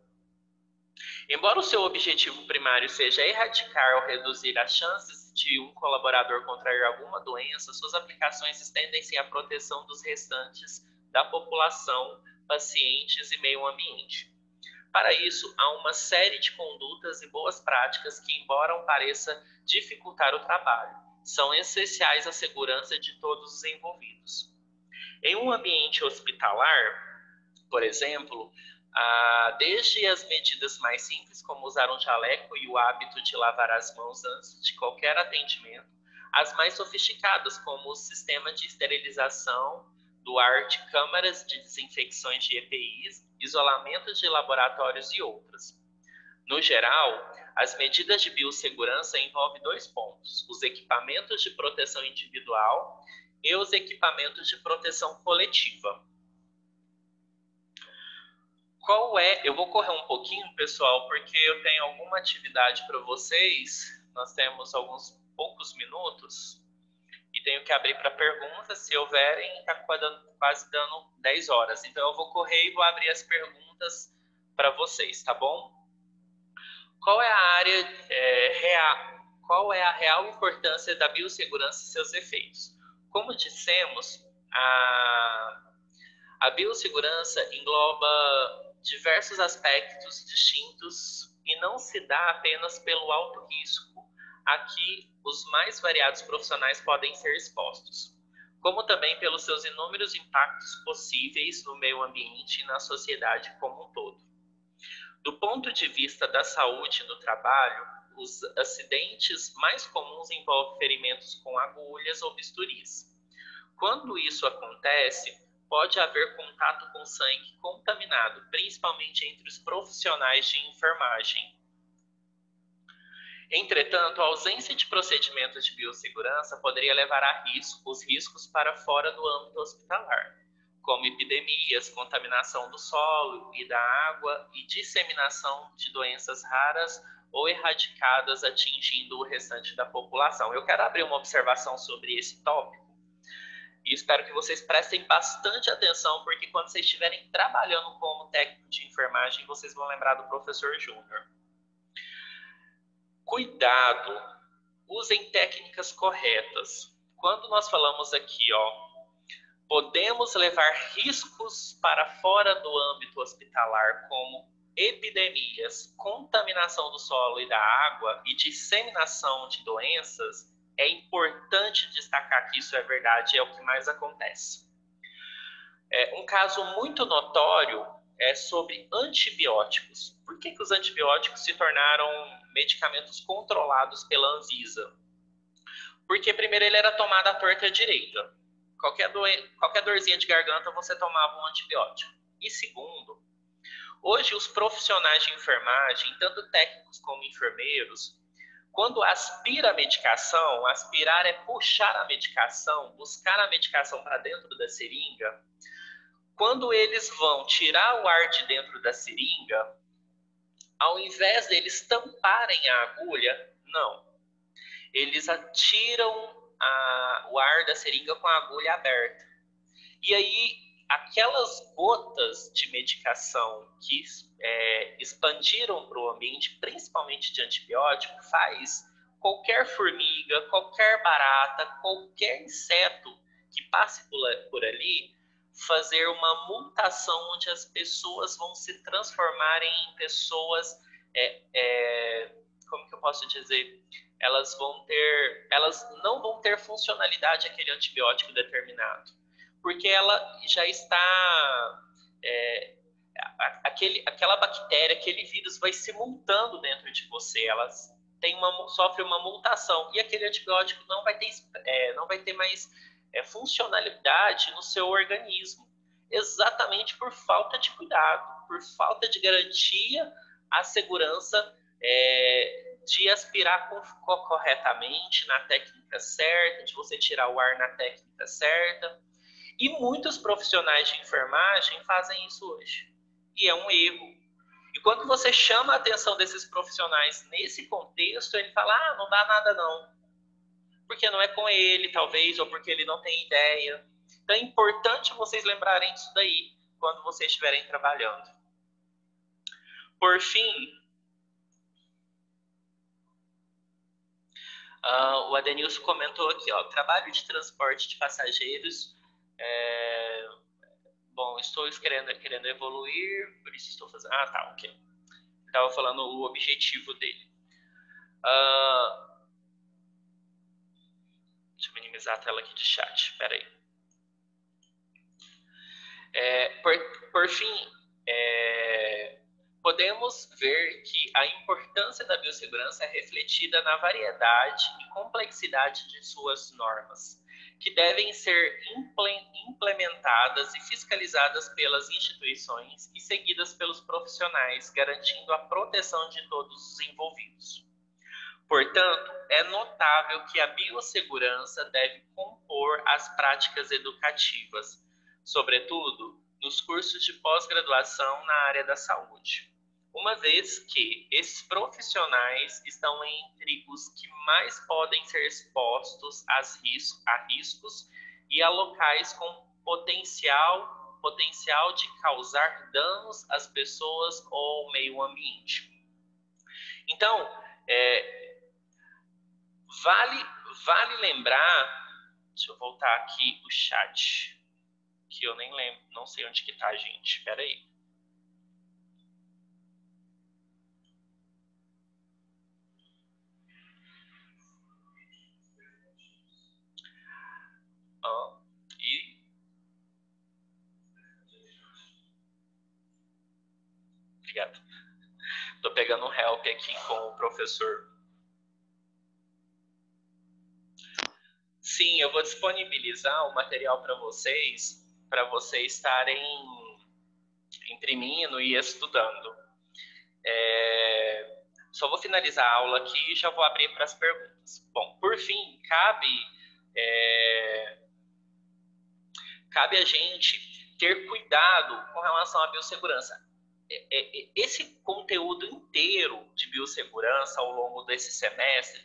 Embora o seu objetivo primário seja erradicar ou reduzir as chances de um colaborador contrair alguma doença, suas aplicações estendem-se à proteção dos restantes da população, pacientes e meio ambiente. Para isso, há uma série de condutas e boas práticas que, embora pareça dificultar o trabalho, são essenciais à segurança de todos os envolvidos. Em um ambiente hospitalar, por exemplo, desde as medidas mais simples, como usar um jaleco e o hábito de lavar as mãos antes de qualquer atendimento, as mais sofisticadas, como o sistema de esterilização do ar de câmaras de desinfecções de EPIs, isolamentos de laboratórios e outras. No geral, as medidas de biossegurança envolvem dois pontos: os equipamentos de proteção individual e os equipamentos de proteção coletiva. Eu vou correr um pouquinho, pessoal, porque eu tenho alguma atividade para vocês. Nós temos alguns poucos minutos e tenho que abrir para perguntas. Se houverem, está quase dando 10 horas. Então, eu vou correr e vou abrir as perguntas para vocês, tá bom? Qual é a real importância da biossegurança e seus efeitos? Como dissemos, a biossegurança engloba diversos aspectos distintos e não se dá apenas pelo alto risco a que os mais variados profissionais podem ser expostos, como também pelos seus inúmeros impactos possíveis no meio ambiente e na sociedade como um todo. Do ponto de vista da saúde no trabalho, os acidentes mais comuns envolvem ferimentos com agulhas ou bisturis. Quando isso acontece, pode haver contato com sangue contaminado, principalmente entre os profissionais de enfermagem. Entretanto, a ausência de procedimentos de biossegurança poderia levar a os riscos para fora do âmbito hospitalar, como epidemias, contaminação do solo e da água e disseminação de doenças raras ou erradicadas, atingindo o restante da população. Eu quero abrir uma observação sobre esse tópico e espero que vocês prestem bastante atenção, porque quando vocês estiverem trabalhando como técnico de enfermagem, vocês vão lembrar do professor Júnior. Cuidado, usem técnicas corretas. Quando nós falamos aqui, podemos levar riscos para fora do âmbito hospitalar, como epidemias, contaminação do solo e da água e disseminação de doenças. É importante destacar que isso é verdade, é o que mais acontece. Um caso muito notório é sobre antibióticos. Por que os antibióticos se tornaram medicamentos controlados pela Anvisa? Porque primeiro ele era tomado à torta e à direita. Qualquer dorzinha de garganta você tomava um antibiótico. E segundo, hoje os profissionais de enfermagem, tanto técnicos como enfermeiros, quando aspira a medicação, aspirar é puxar a medicação, buscar a medicação para dentro da seringa. Quando eles vão tirar o ar de dentro da seringa, ao invés deles tamparem a agulha, não. Eles atiram o ar da seringa com a agulha aberta. E aí, aquelas gotas de medicação que expandiram para o ambiente, principalmente de antibiótico, faz qualquer formiga, qualquer barata, qualquer inseto que passe por ali, fazer uma mutação onde as pessoas vão se transformar em pessoas, como que eu posso dizer? Elas não vão ter funcionalidade aquele antibiótico determinado, porque ela já está, aquela bactéria, aquele vírus vai se mutando dentro de você, elas sofre uma mutação, e aquele antibiótico não vai ter mais funcionalidade no seu organismo, exatamente por falta de cuidado, por falta de garantia à segurança de aspirar corretamente, na técnica certa, de você tirar o ar na técnica certa. E muitos profissionais de enfermagem fazem isso hoje. E é um erro. E quando você chama a atenção desses profissionais nesse contexto, ele fala, não dá nada não. Porque não é com ele, talvez, ou porque ele não tem ideia. Então é importante vocês lembrarem disso daí, quando vocês estiverem trabalhando. Por fim, o Adenilson comentou aqui, trabalho de transporte de passageiros. Bom, estou querendo evoluir, por isso estou fazendo... tá, ok. Estava falando o objetivo dele. Deixa eu minimizar a tela aqui de chat, espera aí. Por fim, podemos ver que a importância da biossegurança é refletida na variedade e complexidade de suas normas, que devem ser implementadas e fiscalizadas pelas instituições e seguidas pelos profissionais, garantindo a proteção de todos os envolvidos. Portanto, é notável que a biossegurança deve compor as práticas educativas, sobretudo nos cursos de pós-graduação na área da saúde, uma vez que esses profissionais estão entre os que mais podem ser expostos a riscos e a locais com potencial de causar danos às pessoas ou ao meio ambiente. Então, vale lembrar, deixa eu voltar aqui o chat, que eu nem lembro, não sei onde que tá, gente, espera aí. Obrigado. Tô pegando um help aqui com o professor. Sim, eu vou disponibilizar o material para vocês estarem imprimindo e estudando. Só vou finalizar a aula aqui e já vou abrir para as perguntas. Bom, por fim, cabe a gente ter cuidado com relação à biossegurança. Esse conteúdo inteiro de biossegurança ao longo desse semestre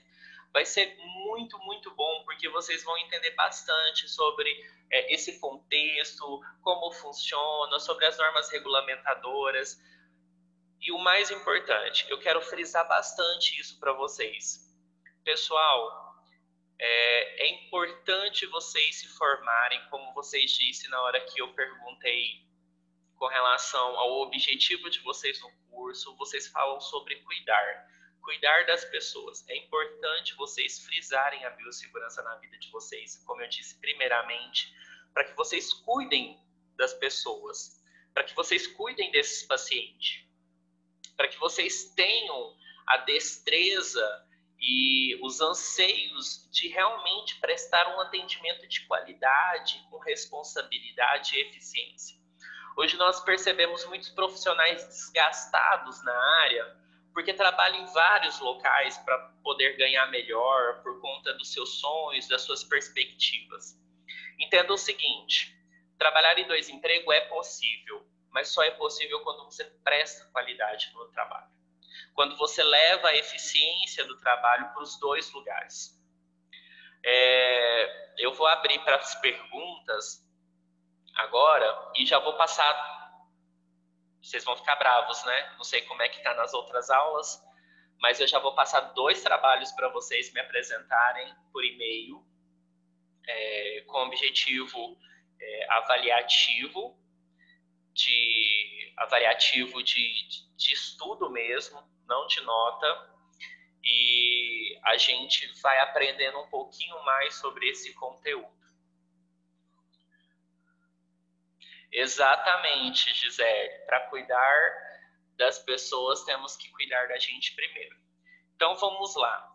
vai ser muito, muito bom, porque vocês vão entender bastante sobre esse contexto, como funciona, sobre as normas regulamentadoras. E o mais importante, eu quero frisar bastante isso para vocês. Pessoal, é importante vocês se formarem, como vocês disseram na hora que eu perguntei com relação ao objetivo de vocês no curso, vocês falam sobre cuidar das pessoas. É importante vocês frisarem a biossegurança na vida de vocês, como eu disse, primeiramente, para que vocês cuidem das pessoas, para que vocês cuidem desses pacientes, para que vocês tenham a destreza e os anseios de realmente prestar um atendimento de qualidade, com responsabilidade e eficiência. Hoje nós percebemos muitos profissionais desgastados na área porque trabalha em vários locais para poder ganhar melhor por conta dos seus sonhos, das suas perspectivas. Entenda o seguinte, trabalhar em 2 empregos é possível, mas só é possível quando você presta qualidade no trabalho. Quando você leva a eficiência do trabalho para os 2 lugares. Eu vou abrir para as perguntas agora e já vou passar. Vocês vão ficar bravos, né? Não sei como é que está nas outras aulas, mas eu já vou passar 2 trabalhos para vocês me apresentarem por e-mail, com objetivo avaliativo de estudo mesmo, não de nota, e a gente vai aprendendo um pouquinho mais sobre esse conteúdo. Exatamente, Gisele. Para cuidar das pessoas, temos que cuidar da gente primeiro. Então, vamos lá.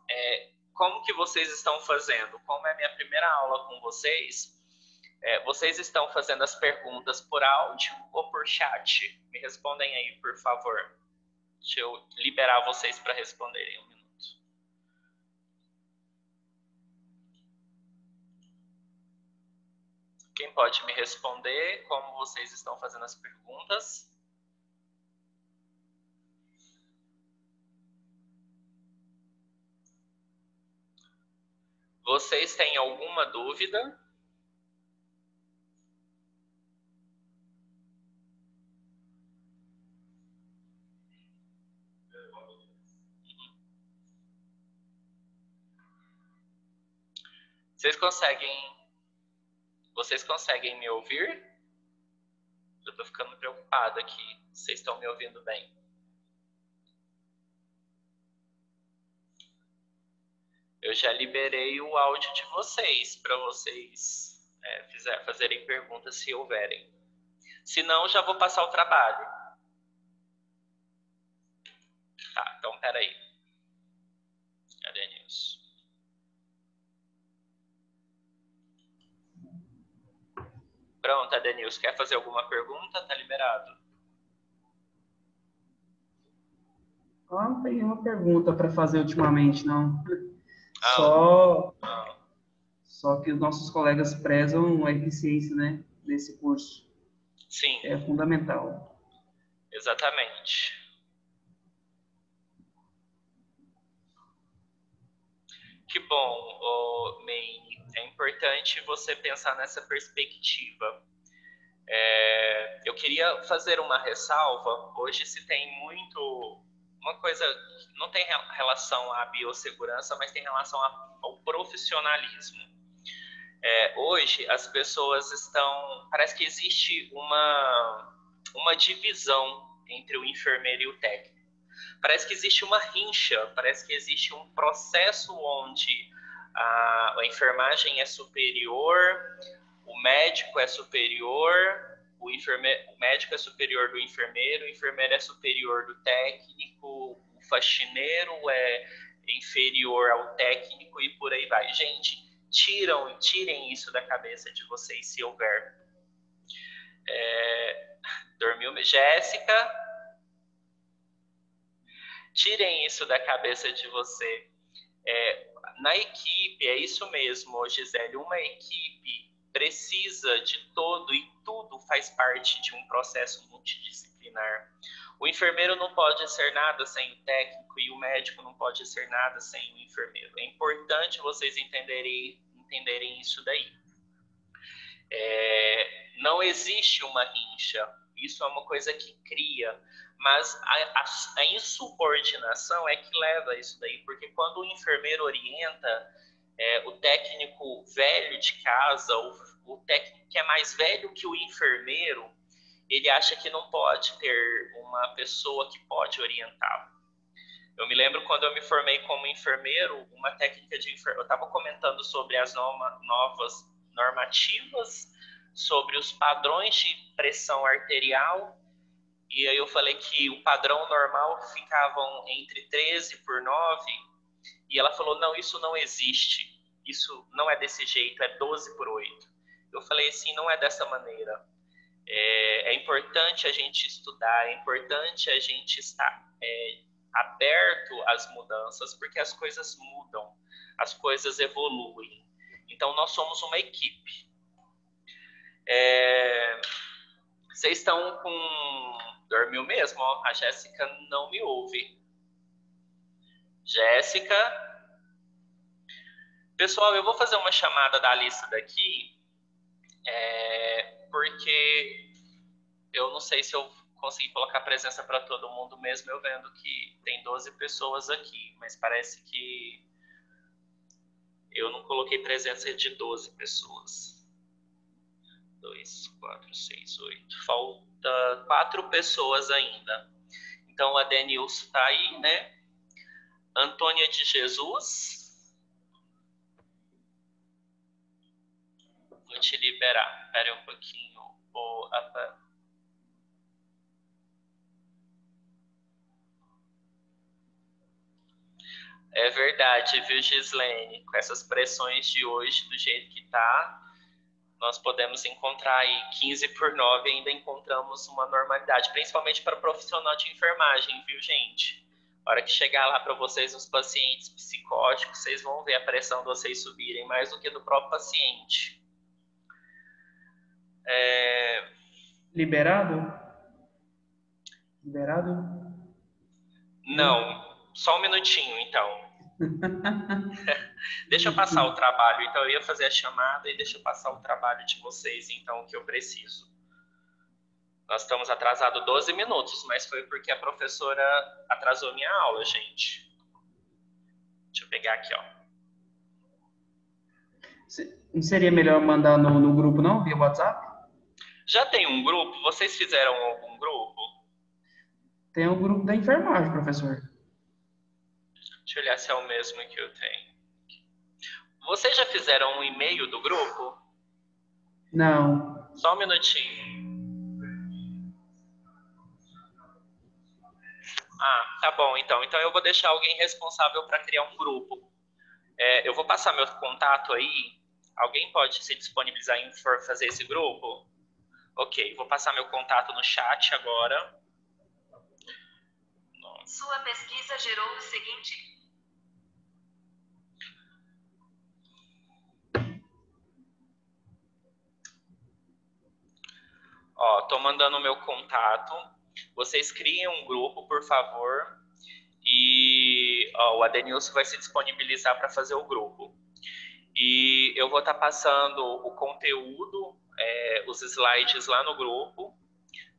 Como que vocês estão fazendo? Como é a minha primeira aula com vocês, vocês estão fazendo as perguntas por áudio ou por chat? Me respondem aí, por favor. Deixa eu liberar vocês para responderem um minuto. Quem pode me responder como vocês estão fazendo as perguntas? Vocês têm alguma dúvida? Vocês conseguem me ouvir? Eu tô ficando preocupado aqui. Vocês estão me ouvindo bem? Eu já liberei o áudio de vocês para vocês fazerem perguntas se houverem. Se não, já vou passar o trabalho. Tá, então peraí. Cadê Nilson? Pronto, Adenilson, quer fazer alguma pergunta? Tá liberado. Não tem uma pergunta para fazer ultimamente, não. Só que os nossos colegas prezam a eficiência, né, desse curso. Sim. É fundamental. Exatamente. Que bom, May. É importante você pensar nessa perspectiva. Eu queria fazer uma ressalva. Hoje se tem muito... Uma coisa que não tem relação à biossegurança, mas tem relação ao profissionalismo. Hoje as pessoas estão... Parece que existe uma divisão entre o enfermeiro e o técnico. Parece que existe uma rincha, parece que existe um processo onde a enfermagem é superior, o médico é superior, o médico é superior do enfermeiro, o enfermeiro é superior do técnico, o faxineiro é inferior ao técnico e por aí vai. Gente, tirem isso da cabeça de vocês, se houver. Dormiu, Jéssica? Tirem isso da cabeça de você. Na equipe, é isso mesmo, Gisele, uma equipe precisa de todo e tudo faz parte de um processo multidisciplinar. O enfermeiro não pode ser nada sem o técnico e o médico não pode ser nada sem o enfermeiro. É importante vocês entenderem isso daí. Não existe uma rincha, isso é uma coisa que cria, mas a insubordinação é que leva a isso daí, porque quando o enfermeiro orienta, o técnico velho de casa, o técnico que é mais velho que o enfermeiro, ele acha que não pode ter uma pessoa que pode orientá-lo. Eu me lembro quando eu me formei como enfermeiro, uma técnica de enfermeiro, eu estava comentando sobre as novas normativas, sobre os padrões de pressão arterial, e aí eu falei que o padrão normal ficavam entre 13/9, e ela falou, não, isso não existe, isso não é desse jeito, é 12/8. Eu falei assim, não é dessa maneira. É importante a gente estudar, é importante a gente estar aberto às mudanças, porque as coisas mudam, as coisas evoluem. Então, nós somos uma equipe. Vocês estão com... Dormiu mesmo, ó. A Jéssica não me ouve. Jéssica? Pessoal, eu vou fazer uma chamada da lista daqui, porque eu não sei se eu consegui colocar presença para todo mundo mesmo, eu vendo que tem 12 pessoas aqui, mas parece que eu não coloquei presença de 12 pessoas. 2, 4, 6, 8. Falta 4 pessoas ainda. Então, a Denilson está aí, né? Antônia de Jesus. Vou te liberar. Espera um pouquinho. É verdade, viu, Gislene? Com essas pressões de hoje, do jeito que tá, nós podemos encontrar aí 15 por 9 e ainda encontramos uma normalidade, principalmente para o profissional de enfermagem, viu, gente? Na hora que chegar lá para vocês os pacientes psicóticos, vocês vão ver a pressão de vocês subirem mais do que do próprio paciente. Liberado? Liberado? Não, só um minutinho, então. Deixa eu passar o trabalho. Então, eu ia fazer a chamada e deixa eu passar o trabalho de vocês, então, que eu preciso. Nós estamos atrasados 12 minutos, mas foi porque a professora atrasou minha aula, gente. Deixa eu pegar aqui, ó. Não seria melhor mandar no grupo, não? Via WhatsApp? Já tem um grupo? Vocês fizeram algum grupo? Tem um grupo da enfermagem, professor. Deixa eu olhar se é o mesmo que eu tenho. Vocês já fizeram um e-mail do grupo? Não. Só um minutinho. Ah, tá bom, então. Então eu vou deixar alguém responsável para criar um grupo. Eu vou passar meu contato aí. Alguém pode se disponibilizar em fazer esse grupo? Ok, vou passar meu contato no chat agora. Sua pesquisa gerou o seguinte... Ó, tô mandando o meu contato. Vocês criem um grupo, por favor. E ó, o Adenilson vai se disponibilizar para fazer o grupo. E eu vou estar passando o conteúdo, os slides lá no grupo.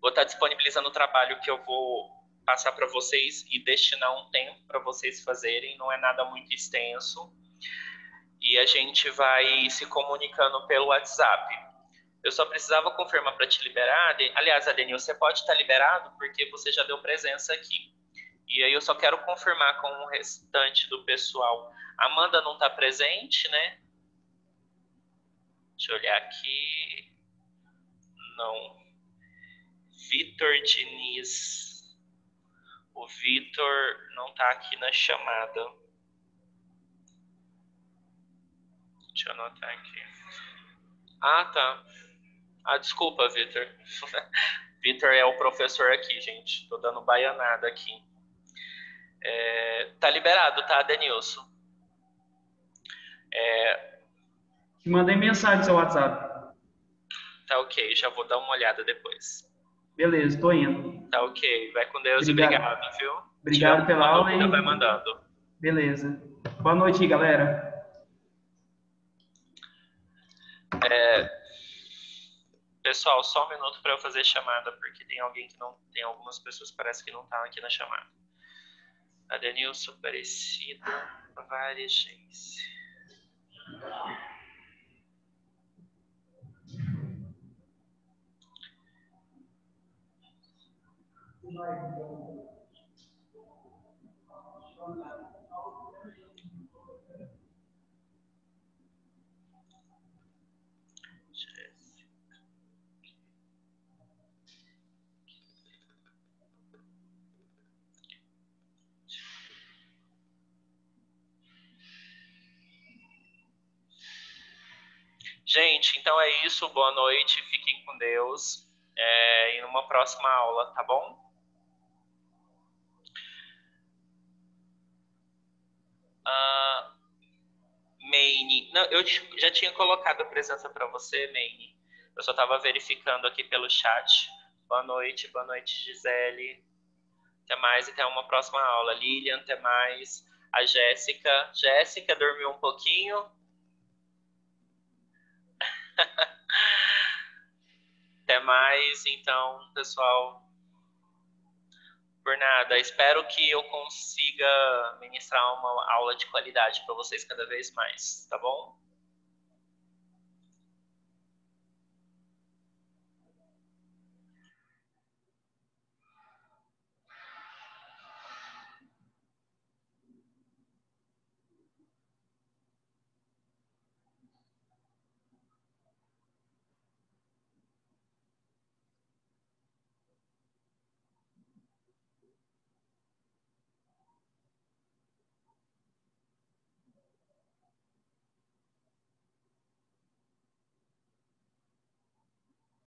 Vou estar disponibilizando o trabalho que eu vou passar para vocês e destinar um tempo para vocês fazerem. Não é nada muito extenso. E a gente vai se comunicando pelo WhatsApp. Eu só precisava confirmar para te liberar. Aliás, Adenil, você pode estar liberado porque você já deu presença aqui. E aí eu só quero confirmar com o restante do pessoal. Amanda não está presente, né? Deixa eu olhar aqui. Não. Vitor Diniz. O Vitor não está aqui na chamada. Deixa eu anotar aqui. Ah, tá. Ah, desculpa, Vitor. Vitor é o professor aqui, gente. Tô dando baianada aqui. Tá liberado, tá, Denilson? Te mandei mensagem no seu WhatsApp. Tá ok, já vou dar uma olhada depois. Beleza, tô indo. Tá ok, vai com Deus Obrigado. e obrigado, viu? Obrigado pela aula, hein? Vai mandando. Beleza. Boa noite, galera. Pessoal, só um minuto para eu fazer chamada, porque tem alguém que não... Tem algumas pessoas que parece que não estão aqui na chamada. Adenilson, Aparecida, Varejens. Gente, então é isso. Boa noite. Fiquem com Deus. E numa próxima aula, tá bom? Maine. Não, eu já tinha colocado a presença para você, Maine. Eu só estava verificando aqui pelo chat. Boa noite, Gisele. Até mais e até uma próxima aula. Lilian, até mais. A Jéssica. Jéssica dormiu um pouquinho. Até mais, então, pessoal. Por nada. Espero que eu consiga ministrar uma aula de qualidade para vocês cada vez mais, tá bom?